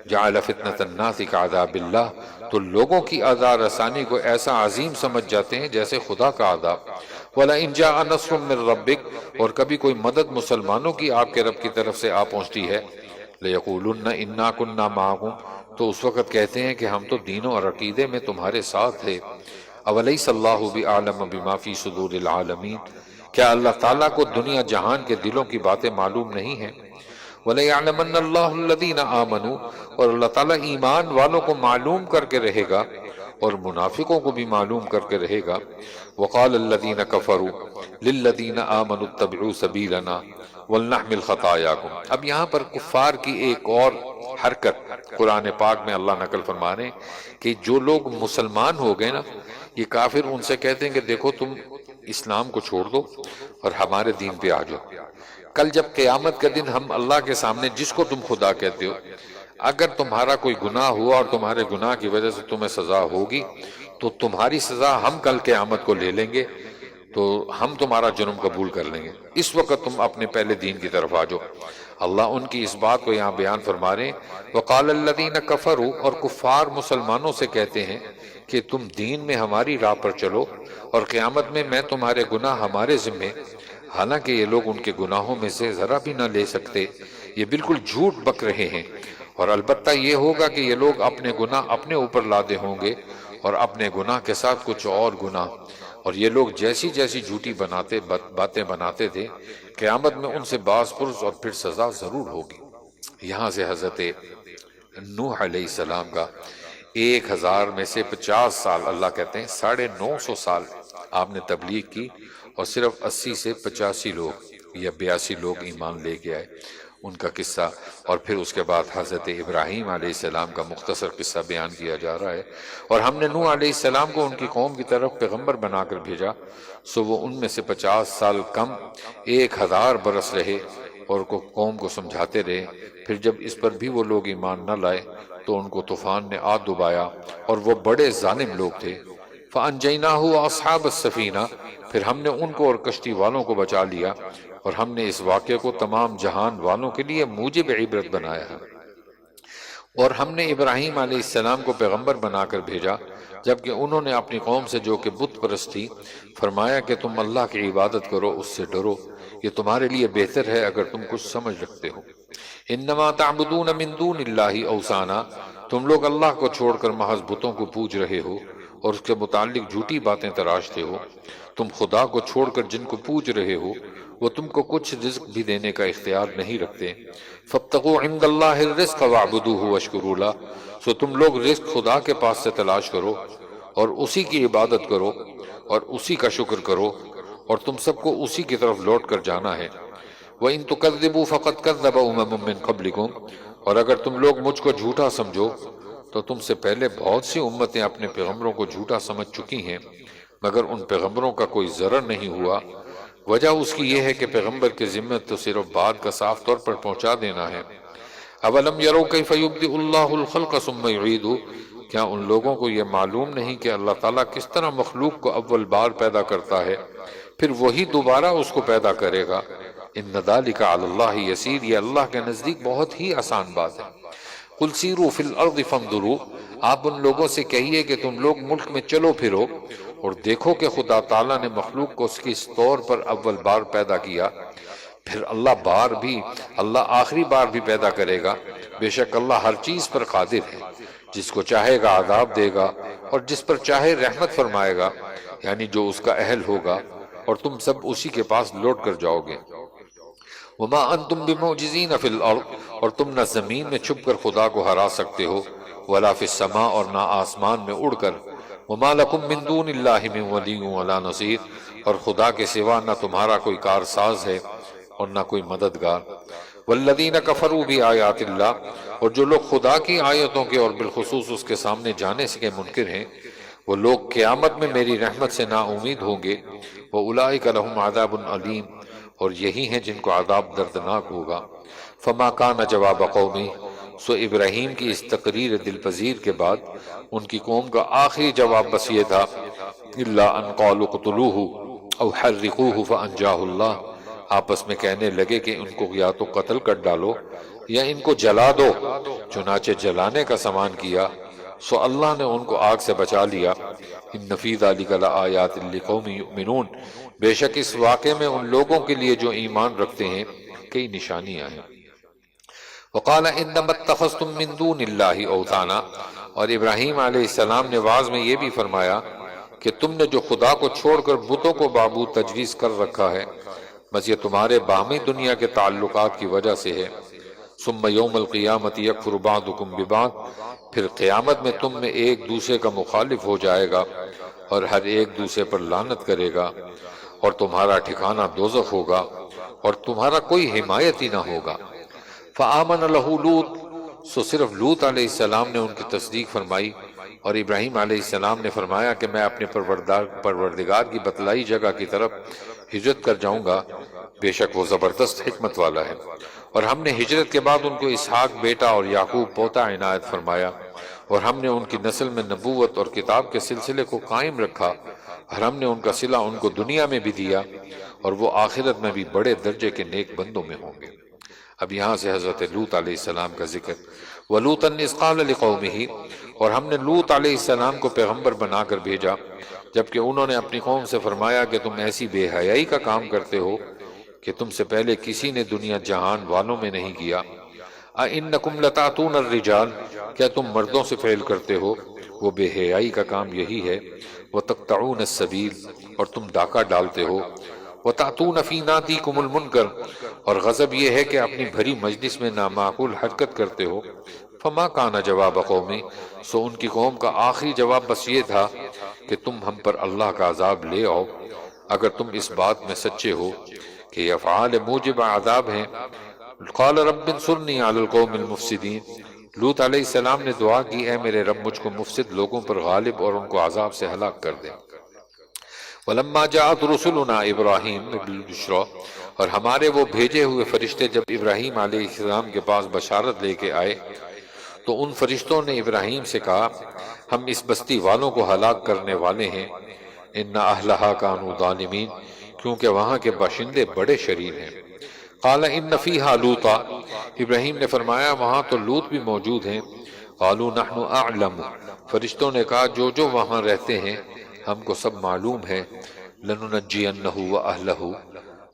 جَعَلَ فِتْنَةَ النَّاسِ كَعَذَابِ اللَّهِ، تو لوگوں کی عذاب رسانی کو ایسا عظیم سمجھ جاتے ہیں جیسے خدا کا عذاب۔ وَلَئِنْ جَاءَ نَصْرٌ مِّن رَبِّكَ، اور کبھی کوئی مدد مسلمانوں کی آپ کے رب کی طرف سے آ پہنچتی ہے، لَيَقُولُنَّ إِنَّا كُنَّا مَعَكُمْ، تو اس وقت کہتے ہیں کہ ہم تو دین اور عقیدے میں تمہارے ساتھ تھے۔ أَوَلَيْسَ اللَّهُ بِأَعْلَمَ بِمَا فِي صُدُورِ الْعَالَمِينَ، کیا اللہ تعالیٰ کو دنیا جہان کے دلوں کی باتیں معلوم نہیں ہیں؟ وَلَيَعْلَمَنَّ اللَّهُ الَّذِينَ آمَنُوا، اور اللہ تعالیٰ ایمان والوں کو معلوم کر کے رہے گا اور منافقوں کو بھی معلوم کر کے رہے گا۔ وَقَالَ الَّذِينَ كَفَرُوا لِلَّذِينَ آمَنُوا اتَّبِعُوا سَبِيلَنَا وَلْنَحْمِلْ خَطَايَاكُمْ۔ اب یہاں پر کفار کی ایک اور حرکت قرآن پاک میں اللہ نقل فرما رہے ہیں کہ جو لوگ مسلمان ہو گئے نا، یہ کافر ان سے کہتے ہیں کہ دیکھو تم اسلام کو چھوڑ دو اور ہمارے دین پہ آ جاؤ۔ کل جب قیامت کا دن ہم اللہ کے سامنے جس کو تم خدا کہتے ہو، اگر تمہارا کوئی گناہ ہوا اور تمہارے گناہ کی وجہ سے تمہیں سزا ہوگی تو تمہاری سزا ہم کل قیامت کو لے لیں گے، تو ہم تمہارا جرم قبول کر لیں گے، اس وقت تم اپنے پہلے دین کی طرف آ جاؤ۔ اللہ ان کی اس بات کو یہاں بیان فرما رہے ہیں۔ وقال الذین کفروا، اور کفار مسلمانوں سے کہتے ہیں کہ تم دین میں ہماری راہ پر چلو اور قیامت میں میں تمہارے گناہ ہمارے ذمے، حالانکہ یہ لوگ ان کے گناہوں میں سے ذرا بھی نہ لے سکتے، یہ بالکل جھوٹ بک رہے ہیں، اور البتہ یہ ہوگا کہ یہ لوگ اپنے گناہ اپنے اوپر لادے ہوں گے اور اپنے گناہ کے ساتھ کچھ اور گناہ، اور یہ لوگ جیسی جیسی جھوٹی باتیں بناتے تھے، قیامت میں ان سے باز پرس اور پھر سزا ضرور ہوگی۔ یہاں سے حضرت نوح علیہ السلام کا 1000 میں سے 50 سال، اللہ کہتے ہیں 950 سال آپ نے تبلیغ کی، اور صرف 80 سے 85 لوگ یا 82 لوگ ایمان لے کے آئے، ان کا قصہ۔ اور پھر اس کے بعد حضرت ابراہیم علیہ السلام کا مختصر قصہ بیان کیا جا رہا ہے۔ اور ہم نے نوح علیہ السلام کو ان کی قوم کی طرف پیغمبر بنا کر بھیجا، سو وہ ان میں سے 50 سال کم 1000 برس رہے اور قوم کو سمجھاتے رہے۔ پھر جب اس پر بھی وہ لوگ ایمان نہ لائے تو ان کو طوفان نے آ ڈبایا، اور وہ بڑے ظالم لوگ تھے۔ فَأَنْجَيْنَاهُ وَأَصْحَابَ السَّفِينَةِ، پھر ہم نے ان کو اور کشتی والوں کو بچا لیا، اور ہم نے اس واقعے کو تمام جہان والوں کے لیے موجب عبرت بنایا ہے۔ اور ہم نے ابراہیم علیہ السلام کو پیغمبر بنا کر بھیجا، جبکہ انہوں نے اپنی قوم سے جو کہ بت پرست تھی، فرمایا کہ تم اللہ کی عبادت کرو، اس سے ڈرو، یہ تمہارے لیے بہتر ہے اگر تم کچھ سمجھ رکھتے ہو۔ انما تعبدون من دون اللہ اوثانا، تم لوگ اللہ کو چھوڑ کر محض بتوں کو پوج رہے ہو اور اس کے متعلق جھوٹی باتیں تراشتے ہو۔ تم خدا کو چھوڑ کر جن کو پوج رہے ہو وہ تم کو کچھ رزق بھی دینے کا اختیار نہیں رکھتے۔ فابتغوا عند اللہ الرزق واعبدوہ واشکروا لہ، سو تم لوگ رزق خدا کے پاس سے تلاش کرو اور اسی کی عبادت کرو اور اسی کا شکر کرو، اور تم سب کو اسی کی طرف لوٹ کر جانا ہے۔ وَإِن تُكَذِّبُوا فَقَدْ كَذَّبَ أُمَمٌ مِّن قَبْلِكُمْ، اور اگر تم لوگ مجھ کو جھوٹا سمجھو تو تم سے پہلے بہت سی امتیں اپنے پیغمبروں کو جھوٹا سمجھ چکی ہیں، مگر ان پیغمبروں کا کوئی ضرر نہیں ہوا۔ وجہ اس کی یہ ہے کہ پیغمبر کے ذمہ تو صرف بات کا صاف طور پر پہنچا دینا ہے۔ اولم یروا کیف یبدئ اللہ الخلق ثم یعیدہ، کیا ان لوگوں کو یہ معلوم نہیں کہ اللہ تعالیٰ کس طرح مخلوق کو اول بار پیدا کرتا ہے، پھر وہی دوبارہ اس کو پیدا کرے گا۔ ان ذلک علی اللہ یسیر، یہ اللہ کے نزدیک بہت ہی آسان بات ہے۔ قل سیروا فی الارض فانظروا، آپ ان لوگوں سے کہیے کہ تم لوگ ملک میں چلو پھرو اور دیکھو کہ خدا تعالیٰ نے مخلوق کو اس کی اس طور پر اول بار پیدا کیا، پھر اللہ آخری بار بھی پیدا کرے گا۔ بے شک اللہ ہر چیز پر قادر ہے، جس کو چاہے گا عذاب دے گا اور جس پر چاہے رحمت فرمائے گا، یعنی جو اس کا اہل ہوگا، اور تم سب اسی کے پاس لوٹ کر جاؤ گے۔ وما انتم بمعجزین فی الارض، اور تم نہ زمین میں چھپ کر خدا کو ہرا سکتے ہو، ولا فی السماء، اور نہ آسمان میں اڑ کر۔ وما لکم من دون اللہ من ولی ولا نصیر، اور خدا کے سوا نہ تمہارا کوئی کارساز ہے اور نہ کوئی مددگار۔ والذین کفروا بآیات اللہ، اور جو لوگ خدا کی آیتوں کے اور بالخصوص اس کے سامنے جانے سے منکر ہیں، وہ لوگ قیامت میں میری رحمت سے نا امید ہوں گے۔ وَأُولَئِكَ لَهُمْ عَذَابٌ عَلِيمٌ، اور یہی ہیں جن کو عذاب دردناک ہوگا۔ فما کان جواب قومی، سو ابراہیم کی اس تقریر دل پذیر کے بعد ان کی قوم کا آخری جواب بس یہ تھا، الا ان قالوا اقتلوه او حرقوه فانجاه اللہ، آپس میں کہنے لگے کہ ان کو یا تو قتل کر ڈالو یا ان کو جلا دو، چنانچہ جلانے کا سامان کیا، سو اللہ نے ان کو آگ سے بچا لیا۔ ان فی ذلک لآیات لقوم یؤمنون، بے شک اس واقعے میں ان لوگوں کے لیے جو ایمان رکھتے ہیں کئی نشانیاں ہیں۔ وقال انما اتخذتم من دون اللہ اوثانا، اور ابراہیم علیہ السلام نے واعظ میں یہ بھی فرمایا کہ تم نے جو خدا کو چھوڑ کر بتوں کو معبود تجویز کر رکھا ہے، بس یہ تمہارے باہمی دنیا کے تعلقات کی وجہ سے ہے۔ ثم یوم القیامت یکفر بعضکم ببعض، پھر قیامت میں تم میں ایک دوسرے کا مخالف ہو جائے گا اور ہر ایک دوسرے پر لعنت کرے گا، اور تمہارا ٹھکانہ دوزخ ہوگا اور تمہارا کوئی حمایت ہی نہ ہوگا۔ فآمن لہ لوط، سو صرف لوط علیہ السلام نے ان کی تصدیق فرمائی، اور ابراہیم علیہ السلام نے فرمایا کہ میں اپنے پروردگار کی بتلائی جگہ کی طرف ہجرت کر جاؤں گا، بے شک وہ زبردست حکمت والا ہے۔ اور ہم نے ہجرت کے بعد ان کو اسحاق بیٹا اور یعقوب پوتا عنایت فرمایا، اور ہم نے ان کی نسل میں نبوت اور کتاب کے سلسلے کو قائم رکھا، اور ہم نے ان کا صلہ ان کو دنیا میں بھی دیا، اور وہ آخرت میں بھی بڑے درجے کے نیک بندوں میں ہوں گے۔ اب یہاں سے حضرت لوط علیہ السلام کا ذکر۔ وَلُوطًا إِذْ قَالَ لِقَوْمِهِ، اور ہم نے لوط علیہ السلام کو پیغمبر بنا کر بھیجا جبکہ انہوں نے اپنی قوم سے فرمایا کہ تم ایسی بے حیائی کا کام کرتے ہو کہ تم سے پہلے کسی نے دنیا جہان والوں میں نہیں کیا۔ أَإِنَّكُمْ لَتَأْتُونَ الرِّجَالَ، کیا تم مردوں سے فعل کرتے ہو؟ وہ بے حیائی کا کام یہی ہے۔ وَتَقْطَعُونَ السَّبِيلَ، اور تم ڈاکہ ڈالتے ہو۔ وَتَأْتُونَ فِي نَادِيكُمُ الْمُنْكَرَ، اور غضب یہ ہے کہ اپنی بھری مجلس میں نامعقول حرکت کرتے ہو۔ فما کان جواب قومی، سو ان کی قوم کا آخری جواب بس یہ تھا کہ تم ہم پر اللہ کا عذاب لے آؤ اگر تم اس بات میں سچے ہو کہ یہ افعال موجب عذاب ہیں۔ قال رب انصرنی علی القوم المفسدین، لوط علیہ السلام نے دعا کی، اے میرے رب مجھ کو مفسد لوگوں پر غالب اور ان کو عذاب سے ہلاک کر دے۔ وَلَمَّا جَاءَتْ رُسُلُنَا إِبْرَاهِيمَ بِالْبُشْرَىٰ، اور ہمارے وہ بھیجے ہوئے فرشتے جب ابراہیم علیہ السلام کے پاس بشارت لے کے آئے تو ان فرشتوں نے ابراہیم سے کہا، ہم اس بستی والوں کو ہلاک کرنے والے ہیں، ان اہلھا کانوا ظالمین، کیونکہ وہاں کے باشندے بڑے شریر ہیں۔ قال ان فیہا لوطا، ابراہیم نے فرمایا وہاں تو لوط بھی موجود ہیں۔ قالوا نحن اعلم، فرشتوں نے کہا جو جو وہاں رہتے ہیں ہم کو سب معلوم ہے۔ لننجینہ واہلہ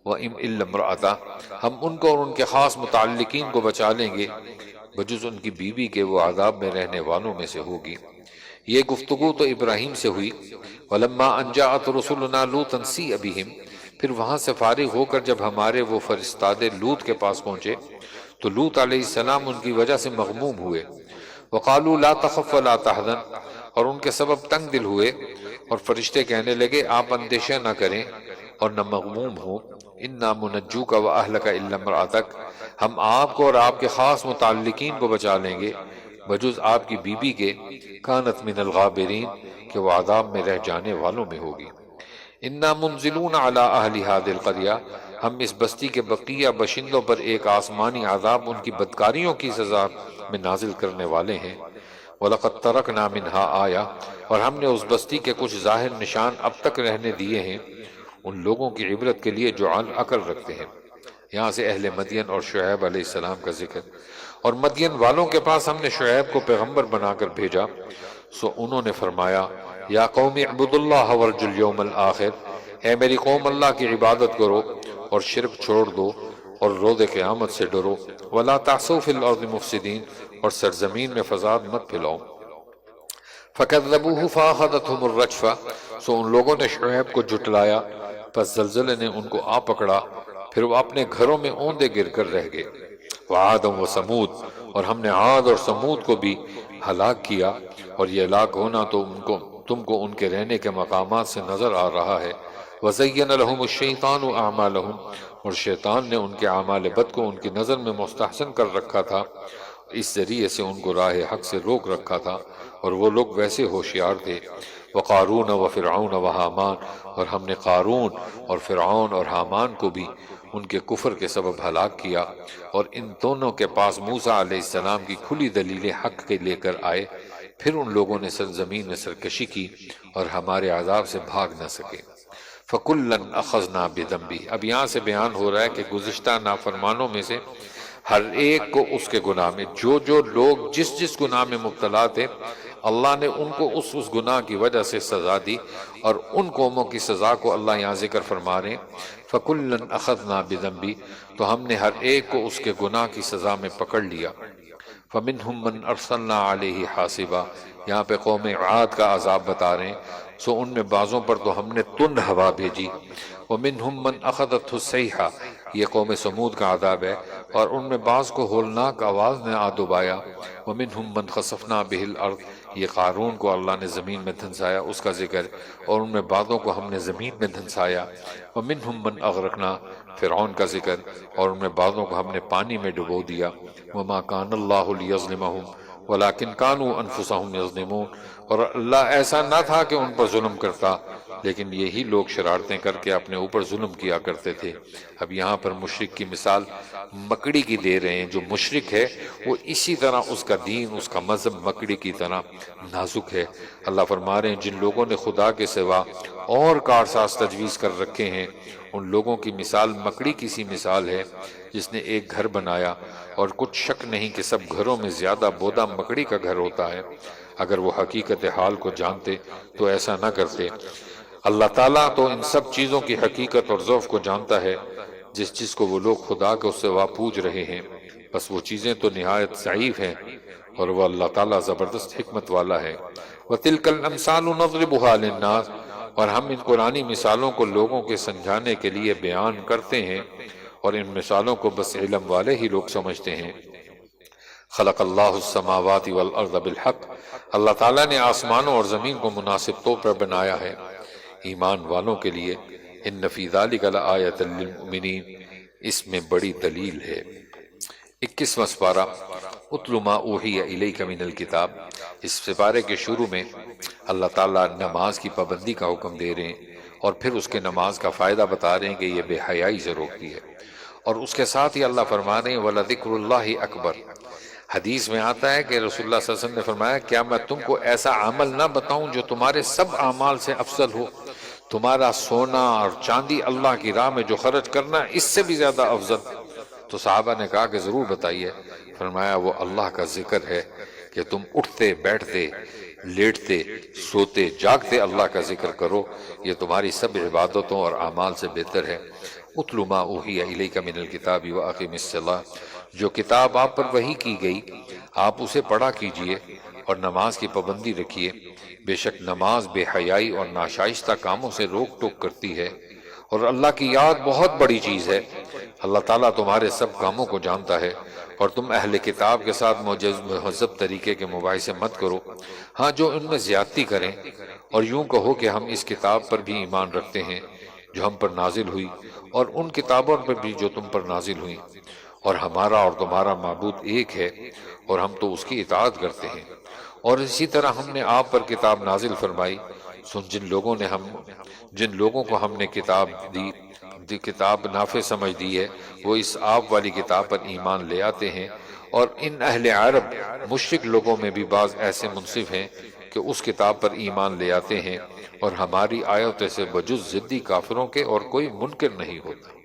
الا امرأتہ، ہم ان کو اور ان کے خاص متعلقین کو بچا لیں گے بجز ان کی بیوی کے، وہ عذاب میں رہنے والوں میں سے ہوگی۔ یہ گفتگو تو ابراہیم سے ہوئی۔ ولما ان جاءت رسلنا لوطا سیء بہم، پھر وہاں سے فارغ ہو کر جب ہمارے وہ فرستادے لوط کے پاس پہنچے تو لوط علیہ السلام ان کی وجہ سے مغموم ہوئے۔ وقالوا لا تخف ولا تحزن، اور ان کے سبب تنگ دل ہوئے، اور فرشتے کہنے لگے آپ اندیشہ نہ کریں اور نہ مغموم ہوں، انا منجوک واہلک الا امرأتک، ہم آپ کو اور آپ کے خاص متعلقین کو بچا لیں گے بجز آپ کی بیوی کے، کانت من الغابرین، کہ وہ عذاب میں رہ جانے والوں میں ہوگی۔ انا منزلون علی اہل هذه القریہ، ہم اس بستی کے بقیہ باشندوں پر ایک آسمانی عذاب ان کی بدکاریوں کی سزا میں نازل کرنے والے ہیں۔ وَلَقَدْ تَرَكْنَا مِنْهَا آیَةً، اور ہم نے اس بستی کے کچھ ظاہر نشان اب تک رہنے دیے ہیں ان لوگوں کی عبرت کے لیے جو عقل رکھتے ہیں۔ یہاں سے اہل مدین اور شعیب علیہ السلام کا ذکر۔ اور مدین والوں کے پاس ہم نے شعیب کو پیغمبر بنا کر بھیجا، سو انہوں نے فرمایا یا قوم اعبدوا اللہ وارجوا الیوم الآخر، اے میری قوم اللہ کی عبادت کرو اور شرک چھوڑ دو اور روز قیامت سے ڈرو، ولا تعثوا فی الارض مفسدین، اور سرزمین میں فساد مت پھیلاؤ۔ فکذبوہ فاخذتہم الرجفہ، سو ان لوگوں نے شعیب کو جھٹلایا پس زلزلے نے ان کو آ پکڑا، پھر وہ اپنے گھروں میں اوندے گر کر رہ گئے۔ وعاد و سمود، اور ہم نے عاد اور سمود کو بھی ہلاک کیا، اور یہ ہلاک ہونا تو تم کو ان کے رہنے کے مقامات سے نظر آ رہا ہے۔ وزین لہم الشیطان اعمالہم، اور شیطان نے ان کے اعمال بد کو ان کی نظر میں مستحسن کر رکھا تھا، اس ذریعے سے ان کو راہ حق سے روک رکھا تھا، اور وہ لوگ ویسے ہوشیار تھے۔ وقارون وفرعون وحامان، اور ہم نے قارون اور فرعون اور حامان کو بھی ان کے کفر کے سبب ہلاک کیا، اور ان دونوں کے پاس موسیٰ علیہ السلام کی کھلی دلیل حق کے لے کر آئے، پھر ان لوگوں نے سرزمین میں سرکشی کی اور ہمارے عذاب سے بھاگ نہ سکے۔ فَكُلًّا أَخَذْنَا بِذَنبِهِ، اب یہاں سے بیان ہو رہا ہے کہ گزشتہ نافرمانوں میں سے ہر ایک کو اس کے گناہ میں، جو جو لوگ جس جس گناہ میں مبتلا تھے اللہ نے ان کو اس گناہ کی وجہ سے سزا دی، اور ان قوموں کی سزا کو اللہ یہاں ذکر فرما رہے ہیں فَكُلًّا أَخَذْنَا بِذَنبِهِ، تو ہم نے ہر ایک کو اس کے گناہ کی سزا میں پکڑ لیا۔ فَمِنْهُمْ مَنْ أَرْسَلْنَا عَلَيْهِ حَاصِبًا، یہاں پہ قوم عاد کا عذاب بتا رہے ہیں، سو ان میں بعضوں پر تو ہم نے تند ہوا بھیجی۔ وَمِنْهُمْ مَنْ أَخَذَتْهُ الصَّيْحَةُ، یہ قوم سمود کا عذاب ہے، اور ان میں بعض کو ہولناک آواز نے آ ڈبایا۔ وَمِنْهُمْ مَنْ خَسَفْنَا بِهِ الْأَرْضِ، یہ قارون کو اللہ نے زمین میں دھنسایا، اس کا ذکر، اور ان میں بعضوں کو ہم نے زمین میں دھنسایا۔ وَمِنْهُمْ مَنْ أَغْرَقْنَا، فرعون کا ذکر، اور ان میں بعضوں کو ہم نے پانی میں ڈبو دیا۔ وَمَا كَانَ اللَّهُ لِيَظْلِمَهُمْ وَلَكِنْ كَانُوا أَنفُسَهُمْ يَظْلِمُونَ، اور اللہ ایسا نہ تھا کہ ان پر ظلم کرتا، لیکن یہی لوگ شرارتیں کر کے اپنے اوپر ظلم کیا کرتے تھے۔ اب یہاں پر مشرک کی مثال مکڑی کی دے رہے ہیں، جو مشرک ہے وہ اسی طرح اس کا دین، اس کا مذہب مکڑی کی طرح نازک ہے۔ اللہ فرما رہے ہیں جن لوگوں نے خدا کے سوا اور کارساز تجویز کر رکھے ہیں، ان لوگوں کی مثال مکڑی کی سی مثال ہے جس نے ایک گھر بنایا، اور کچھ شک نہیں کہ سب گھروں میں زیادہ بودا مکڑی کا گھر ہوتا ہے۔ اگر وہ حقیقت حال کو جانتے تو ایسا نہ کرتے۔ اللہ تعالیٰ تو ان سب چیزوں کی حقیقت اور ضعف کو جانتا ہے، جس کو وہ لوگ خدا کے سوا پوج رہے ہیں، بس وہ چیزیں تو نہایت ضعیف ہیں، اور وہ اللہ تعالیٰ زبردست حکمت والا ہے۔ وَتِلْكَ الْأَمْثَالُ نَضْرِبُهَا لِلنَّاسِ، اور ہم ان قرآنی مثالوں کو لوگوں کے سمجھانے کے لیے بیان کرتے ہیں، اور ان مثالوں کو بس علم والے ہی لوگ سمجھتے ہیں۔ خلق اللہ السماوات والارض بالحق، اللہ تعالیٰ نے آسمانوں اور زمین کو مناسب طور پر بنایا ہے ایمان والوں کے لیے۔ ان فی ذلک لآیۃ للمؤمنین، اس میں بڑی دلیل ہے۔ 21واں سپارہ، اتل ما اوحی الیک من الکتاب، اس سپارے کے شروع میں اللہ تعالیٰ نماز کی پابندی کا حکم دے رہے ہیں، اور پھر اس کے نماز کا فائدہ بتا رہے ہیں کہ یہ بے حیائی سے روکتی ہے، اور اس کے ساتھ ہی اللہ فرما رہے ہیں وَلَذِكْرُ اللَّهِ أَكْبَرُ۔ حدیث میں آتا ہے کہ رسول اللہ صلی اللہ علیہ وسلم نے فرمایا کیا میں تم کو ایسا عمل نہ بتاؤں جو تمہارے سب اعمال سے افضل ہو؟ تمہارا سونا اور چاندی اللہ کی راہ میں جو خرچ کرنا اس سے بھی زیادہ افضل۔ تو صحابہ نے کہا کہ ضرور بتائیے۔ فرمایا وہ اللہ کا ذکر ہے کہ تم اٹھتے بیٹھتے لیٹتے سوتے جاگتے اللہ کا ذکر کرو، یہ تمہاری سب عبادتوں اور اعمال سے بہتر ہے۔ اتل ما اوحی الیک من الکتاب واقم الصلاۃ، جو کتاب آپ پر وحی کی گئی آپ اسے پڑھا کیجئے اور نماز کی پابندی رکھیے، بے شک نماز بے حیائی اور ناشائستہ کاموں سے روک ٹوک کرتی ہے، اور اللہ کی یاد بہت بڑی چیز ہے۔ اللہ تعالیٰ تمہارے سب کاموں کو جانتا ہے، اور تم اہل کتاب کے ساتھ مہذب طریقے کے مباحثے مت کرو، ہاں جو ان میں زیادتی کریں، اور یوں کہو کہ ہم اس کتاب پر بھی ایمان رکھتے ہیں جو ہم پر نازل ہوئی، اور ان کتابوں پر بھی جو تم پر نازل ہوئی، اور ہمارا اور تمہارا معبود ایک ہے، اور ہم تو اس کی اطاعت کرتے ہیں۔ اور اسی طرح ہم نے آپ پر کتاب نازل فرمائی، جن لوگوں کو ہم نے کتاب دی کتاب نافع سمجھ دی ہے، وہ اس آپ والی کتاب پر ایمان لے آتے ہیں، اور ان اہل عرب مشرک لوگوں میں بھی بعض ایسے منصف ہیں کہ اس کتاب پر ایمان لے آتے ہیں، اور ہماری آیتوں سے بجز ضدی کافروں کے اور کوئی منکر نہیں ہوتا۔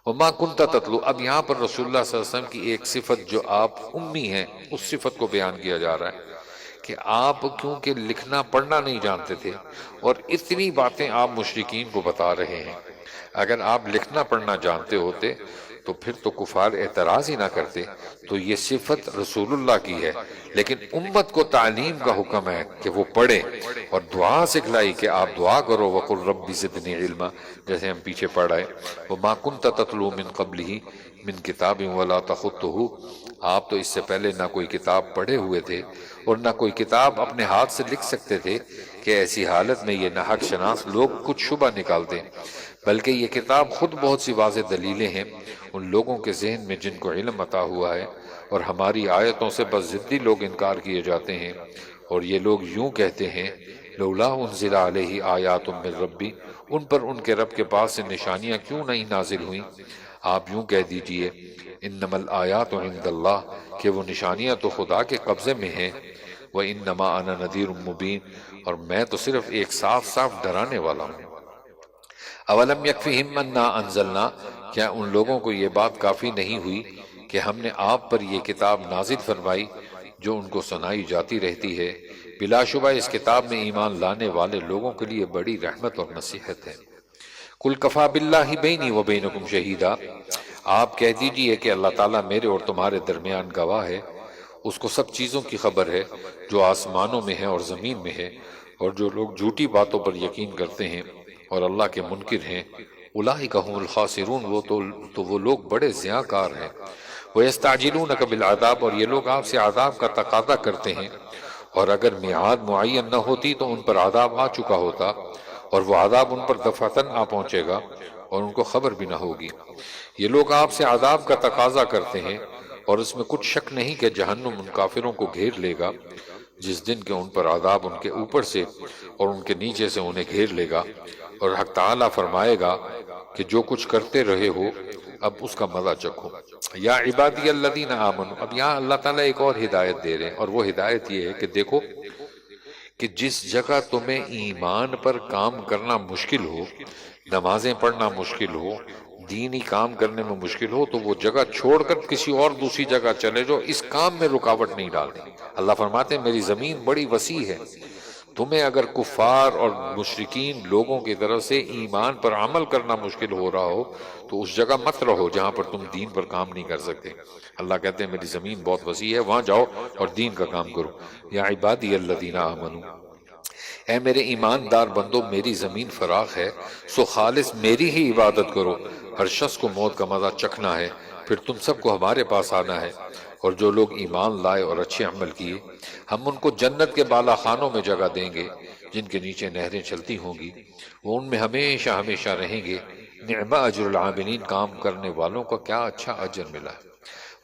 وما کنت تتلو، اب یہاں پر رسول اللہ صلی اللہ علیہ وسلم کی ایک صفت جو آپ امی ہیں اس صفت کو بیان کیا جا رہا ہے کہ آپ کیونکہ لکھنا پڑھنا نہیں جانتے تھے، اور اتنی باتیں آپ مشرکین کو بتا رہے ہیں۔ اگر آپ لکھنا پڑھنا جانتے ہوتے تو پھر تو کفار اعتراض ہی نہ کرتے۔ تو یہ صفت رسول اللہ کی ہے، لیکن امت کو تعلیم کا حکم ہے کہ وہ پڑھے، اور دعا سکھلائی کہ آپ دعا کرو وقل رب زدنی علما، جیسے ہم پیچھے پڑھ رہے وما کنت تتلو من قبلہ من کتاب ولا تخطہ، آپ تو اس سے پہلے نہ کوئی کتاب پڑھے ہوئے تھے اور نہ کوئی کتاب اپنے ہاتھ سے لکھ سکتے تھے کہ ایسی حالت میں یہ ناحق شناس لوگ کچھ شبہ نکال دیں، بلکہ یہ کتاب خود بہت سی واضح دلیلیں ہیں ان لوگوں کے ذہن میں جن کو علم عطا ہوا ہے، اور ہماری آیتوں سے بس ضدی لوگ انکار کیے جاتے ہیں، اور یہ لوگ یوں کہتے ہیں لولا انزل علیہ آیات من ربی، ان پر ان کے رب کے پاس سے نشانیاں کیوں نہیں نازل ہوئیں؟ آپ یوں کہہ دیجئے انما الآیات عند اللہ، کہ وہ نشانیاں تو خدا کے قبضے میں ہیں، وانما انا نذیر مبین، اور میں تو صرف ایک صاف صاف ڈرانے والا ہوں۔ اولم یکفہم انا انزلنا، کیا ان لوگوں کو یہ بات کافی نہیں ہوئی کہ ہم نے آپ پر یہ کتاب نازل فرمائی؟ جو ان کو سنائی جاتی رہتی ہے، بلا شبہ اس کتاب میں ایمان لانے والے لوگوں کے لیے بڑی رحمت اور نصیحت ہے۔ قل کفا باللہ بینی و بینکم شہیدا، آپ کہہ دیجئے کہ اللہ تعالیٰ میرے اور تمہارے درمیان گواہ ہے، اس کو سب چیزوں کی خبر ہے جو آسمانوں میں ہے اور زمین میں ہے، اور جو لوگ جھوٹی باتوں پر یقین کرتے ہیں اور اللہ کے منکر ہیں، اولئک هم الخاسرون، وہ لوگ بڑے زیاں کار ہیں۔ وَيَسْتَعْجِلُونَكَ بِالْعَذَابِ، اور یہ لوگ آپ سے عذاب کا تقاضا کرتے ہیں، اور اگر میعاد معین نہ ہوتی تو ان پر عذاب آ چکا ہوتا، اور وہ عذاب ان پر دفعتاً آ پہنچے گا اور ان کو خبر بھی نہ ہوگی۔ یہ لوگ آپ سے عذاب کا تقاضا کرتے ہیں، اور اس میں کچھ شک نہیں کہ جہنم ان کافروں کو گھیر لے گا، جس دن کہ ان پر عذاب ان کے اوپر سے اور ان کے نیچے سے انہیں گھیر لے گا، اور حق تعالیٰ فرمائے گا کہ جو کچھ کرتے رہے ہو اب اس کا مزہ چکھو۔ یا عبادی الذین آمنوا، اب یہاں اللہ تعالیٰ ایک اور ہدایت دے رہے ہیں، اور وہ ہدایت یہ ہے کہ دیکھو کہ جس جگہ تمہیں ایمان پر کام کرنا مشکل ہو، نمازیں پڑھنا مشکل ہو، دینی کام کرنے میں مشکل ہو، تو وہ جگہ چھوڑ کر کسی اور دوسری جگہ چلے جاؤ، اس کام میں رکاوٹ نہیں ڈالنی۔ اللہ فرماتے ہیں میری زمین بڑی وسیع ہے، تمہیں اگر کفار اور مشرکین لوگوں کی طرف سے ایمان پر عمل کرنا مشکل ہو رہا ہو تو اس جگہ مت رہو جہاں پر تم دین پر کام نہیں کر سکتے۔ اللہ کہتے ہیں میری زمین بہت وسیع ہے، وہاں جاؤ اور دین کا کام کرو۔ یا عبادی الذین آمنوا، اے میرے ایماندار بندو، میری زمین فراخ ہے، سو خالص میری ہی عبادت کرو۔ ہر شخص کو موت کا مزہ چکھنا ہے، پھر تم سب کو ہمارے پاس آنا ہے۔ اور جو لوگ ایمان لائے اور اچھے عمل کیے، ہم ان کو جنت کے بالا خانوں میں جگہ دیں گے جن کے نیچے نہریں چلتی ہوں گی، وہ ان میں ہمیشہ ہمیشہ رہیں گے۔ نعم اجر العاملین، کام کرنے والوں کا کیا اچھا اجر ملا ہے۔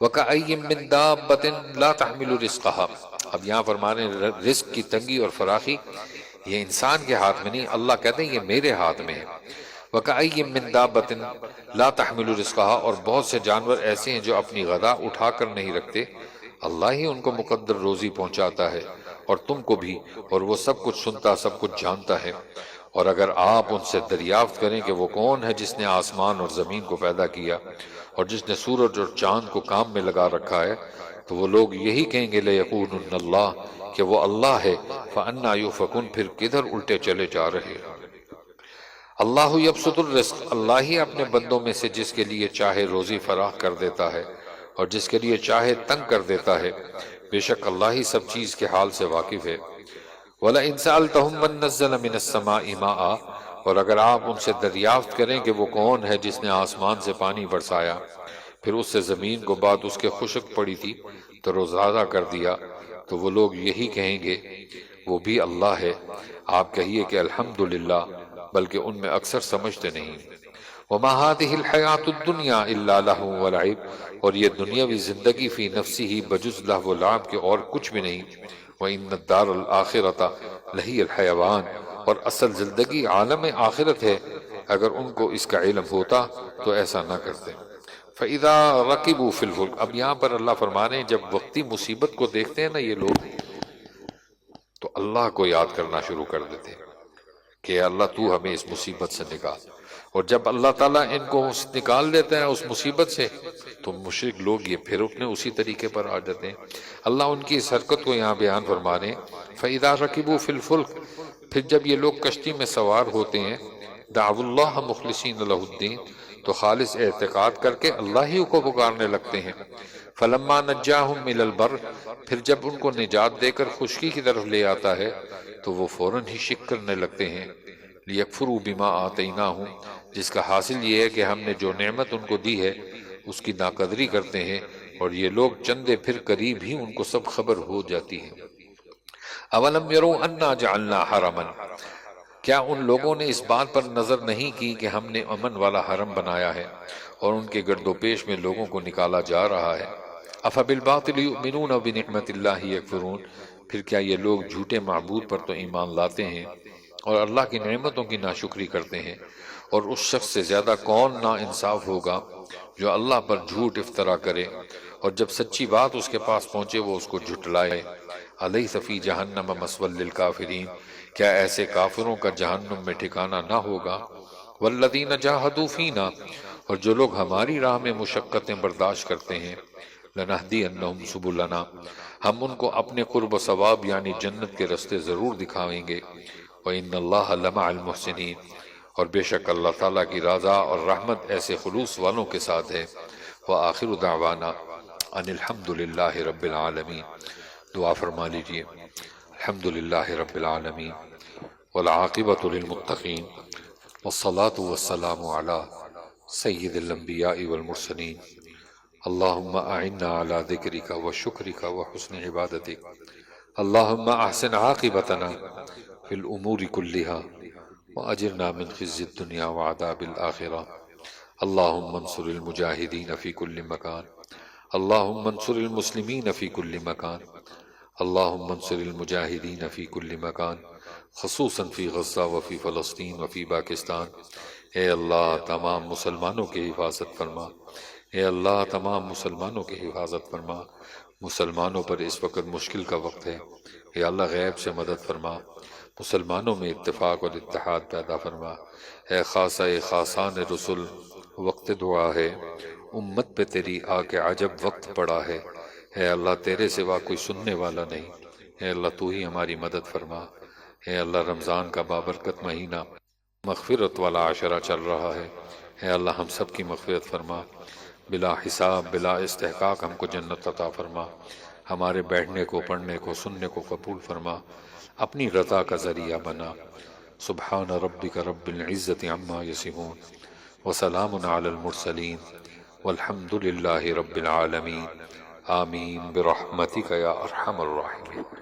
وَكَأَيٍّ مِّن دَابَّةٍ لَا تَحْمِلُ رِزْقَهَا، اب یہاں فرمانے رزق کی تنگی اور فراخی یہ انسان کے ہاتھ میں نہیں، اللہ کہتے ہیں یہ میرے ہاتھ میں ہے۔ وَكَأَيٍّ مِّن دَابَّةٍ لَا تَحْمِلُ رِزْقَهَا، اور بہت سے جانور ایسے ہیں جو اپنی غذا اٹھا کر نہیں رکھتے، اللہ ہی ان کو مقدر روزی پہنچاتا ہے، اور تم کو بھی، اور وہ سب کچھ سنتا سب کچھ جانتا ہے۔ اور اگر آپ ان سے دریافت کریں کہ وہ کون ہے جس نے آسمان اور زمین کو پیدا کیا اور جس نے سورج اور چاند کو کام میں لگا رکھا ہے، تو وہ لوگ یہی کہیں گے لَيَقُولُنَّ اللَّهُ، کہ وہ اللہ ہے۔ فَأَنَّىٰ يُؤْفَكُونَ، پھر کدھر الٹے چلے جا رہے ہیں۔ اللہ یبسط الرزق، اللہ ہی اپنے بندوں میں سے جس کے لیے چاہے روزی فراخ کر دیتا ہے اور جس کے لیے چاہے تنگ کر دیتا ہے، بے شک اللہ ہی سب چیز کے حال سے واقف ہے۔ وَلَئِن سَأَلْتَهُم مَّن نَّزَّلَ مِنَ السَّمَاءِ مَاءً، اور اگر آپ ان سے دریافت کریں کہ وہ کون ہے جس نے آسمان سے پانی برسایا، پھر اس سے زمین کو بعد اس کے خشک پڑی تھی تو روزادہ کر دیا، تو وہ لوگ یہی کہیں گے وہ بھی اللہ ہے۔ آپ کہیے کہ الحمدللہ، بلکہ ان میں اکثر سمجھتے نہیں۔ وَمَا هَٰذِهِ الْحَيَاةُ الدُّنْيَا إِلَّا لَهْوٌ وَلَعِبٌ، اور یہ دنیاوی زندگی فی نفسی ہی بجز لہو و لعب کے اور کچھ بھی نہیں۔ وَإِنَّ الدَّارَ الْآخِرَةَ لَهِيَ الْحَيَوَانُ، اور اصل زندگی عالم آخرت ہے، اگر ان کو اس کا علم ہوتا تو ایسا نہ کرتے۔ فَإِذَا رَكِبُوا فِي الْفُلْكِ، اب یہاں پر اللہ فرما رہے ہیں جب وقتی مصیبت کو دیکھتے ہیں نا یہ لوگ، تو اللہ کو یاد کرنا شروع کر دیتے ہیں کہ اللہ تو ہمیں اس مصیبت سے نکال، اور جب اللہ تعالیٰ ان کو نکال لیتا ہے اس مصیبت سے تو مشرک لوگ یہ پھر اپنے اسی طریقے پر آ جاتے ہیں۔ اللہ ان کی اس حرکت کو یہاں بیان فرما رہے ہیں۔ فَإِذَا رَكِبُوا فِي الْفُلْكِ، پھر جب یہ لوگ کشتی میں سوار ہوتے ہیں، دعوا اللہ مخلصین لہ الدین، تو خالص اعتقاد کر کے اللہ ہی کو پکارنے لگتے ہیں۔ فَلَمَّا نَجَّاهُمْ إِلَى الْبَرِّ، پھر جب ان کو نجات دے کر خشکی کی طرف لے آتا ہے تو وہ فوراً ہی شک کرنے لگتے ہیں۔ لِيَكْفُرُوا بِمَا آتَيْنَاهُمْ، جس کا حاصل یہ ہے کہ ہم نے جو نعمت ان کو دی ہے اس کی ناقدری کرتے ہیں، اور یہ لوگ چندے پھر قریب ہی ان کو سب خبر ہو جاتی ہے۔ اَوَلَمْ يَرَوْا أَنَّا جَعَلْنَا حَرَمًا، کیا ان لوگوں نے اس بات پر نظر نہیں کی کہ ہم نے امن والا حرم بنایا ہے اور ان کے گرد و پیش میں لوگوں کو نکالا جا رہا ہے۔ أَفَبِالْبَاطِلِ يُؤْمِنُونَ وَبِنِعْمَةِ اللَّهِ يَكْفُرُونَ، پھر کیا یہ لوگ جھوٹے معبود پر تو ایمان لاتے ہیں اور اللہ کی نعمتوں کی ناشکری کرتے ہیں، اور اس شخص سے زیادہ کون نا انصاف ہوگا جو اللہ پر جھوٹ افطرا کرے اور جب سچی بات اس کے پاس پہنچے وہ اس کو جھٹلائے۔ أَلَيْسَ فِي جَهَنَّمَ مَثْوًى لِّلْكَافِرِينَ، کیا ایسے کافروں کا جہنم میں ٹھکانہ نہ ہوگا۔ وَالَّذِينَ جَاهَدُوا فِينَا، اور جو لوگ ہماری راہ میں مشقتیں برداشت کرتے ہیں، لنہدینہم سبلنا، ہم ان کو اپنے قرب و ثواب یعنی جنت کے رستے ضرور دکھائیں گے۔ وَإِنَّ اللَّهَ لَمَعَ الْمُحْسِنِينَ، اور بے شک اللہ تعالیٰ کی رضا اور رحمت ایسے خلوص والوں کے ساتھ ہے۔ وَآخِرُ دعوانا ان الحمد للہ رب العالمین، دعا فرما لیجئے۔ الحمدللہ رب العالمین والعاقبۃ للمتقین والصلاة والسلام علی سید الانبیاء والمرسلین، اللہم اعنا علی ذکرک وشکرک وحسن عبادتک، اللہم احسن عاقبتنا فی الامور کلہا واجرنا من خزی الدنیا وعذاب الآخرہ، اللہم انصر المجاہدین فی کل مکان، اللہم انصر المسلمین فی کل مکان، اللہم انصر المجاہدین فی کل مکان، خصوصاً فی غزہ وفی فلسطین وفی پاکستان۔ اے اللہ تمام مسلمانوں کی حفاظت فرما، اے اللہ تمام مسلمانوں کی حفاظت فرما۔ مسلمانوں پر اس وقت مشکل کا وقت ہے، اے اللہ غیب سے مدد فرما، مسلمانوں میں اتفاق اور اتحاد پیدا فرما۔ اے خاصہ خاصان رسول، وقت دعا ہے، امت پہ تیری آ کے عجب وقت پڑا ہے، اے اللہ تیرے سوا کوئی سننے والا نہیں، اے اللہ تو ہی ہماری مدد فرما۔ اے اللہ رمضان کا بابرکت مہینہ مغفرت والا عشرہ چل رہا ہے، اے اللہ ہم سب کی مغفرت فرما، بلا حساب بلا استحقاق ہم کو جنت عطا فرما، ہمارے بیٹھنے کو پڑھنے کو سننے کو قبول فرما، اپنی رضا کا ذریعہ بنا۔ سبحان ربک رب العزت عما یصفون وسلام علی المرسلین والحمد للہ رب العالمین، آمین برحمتک یا ارحم الراحمین۔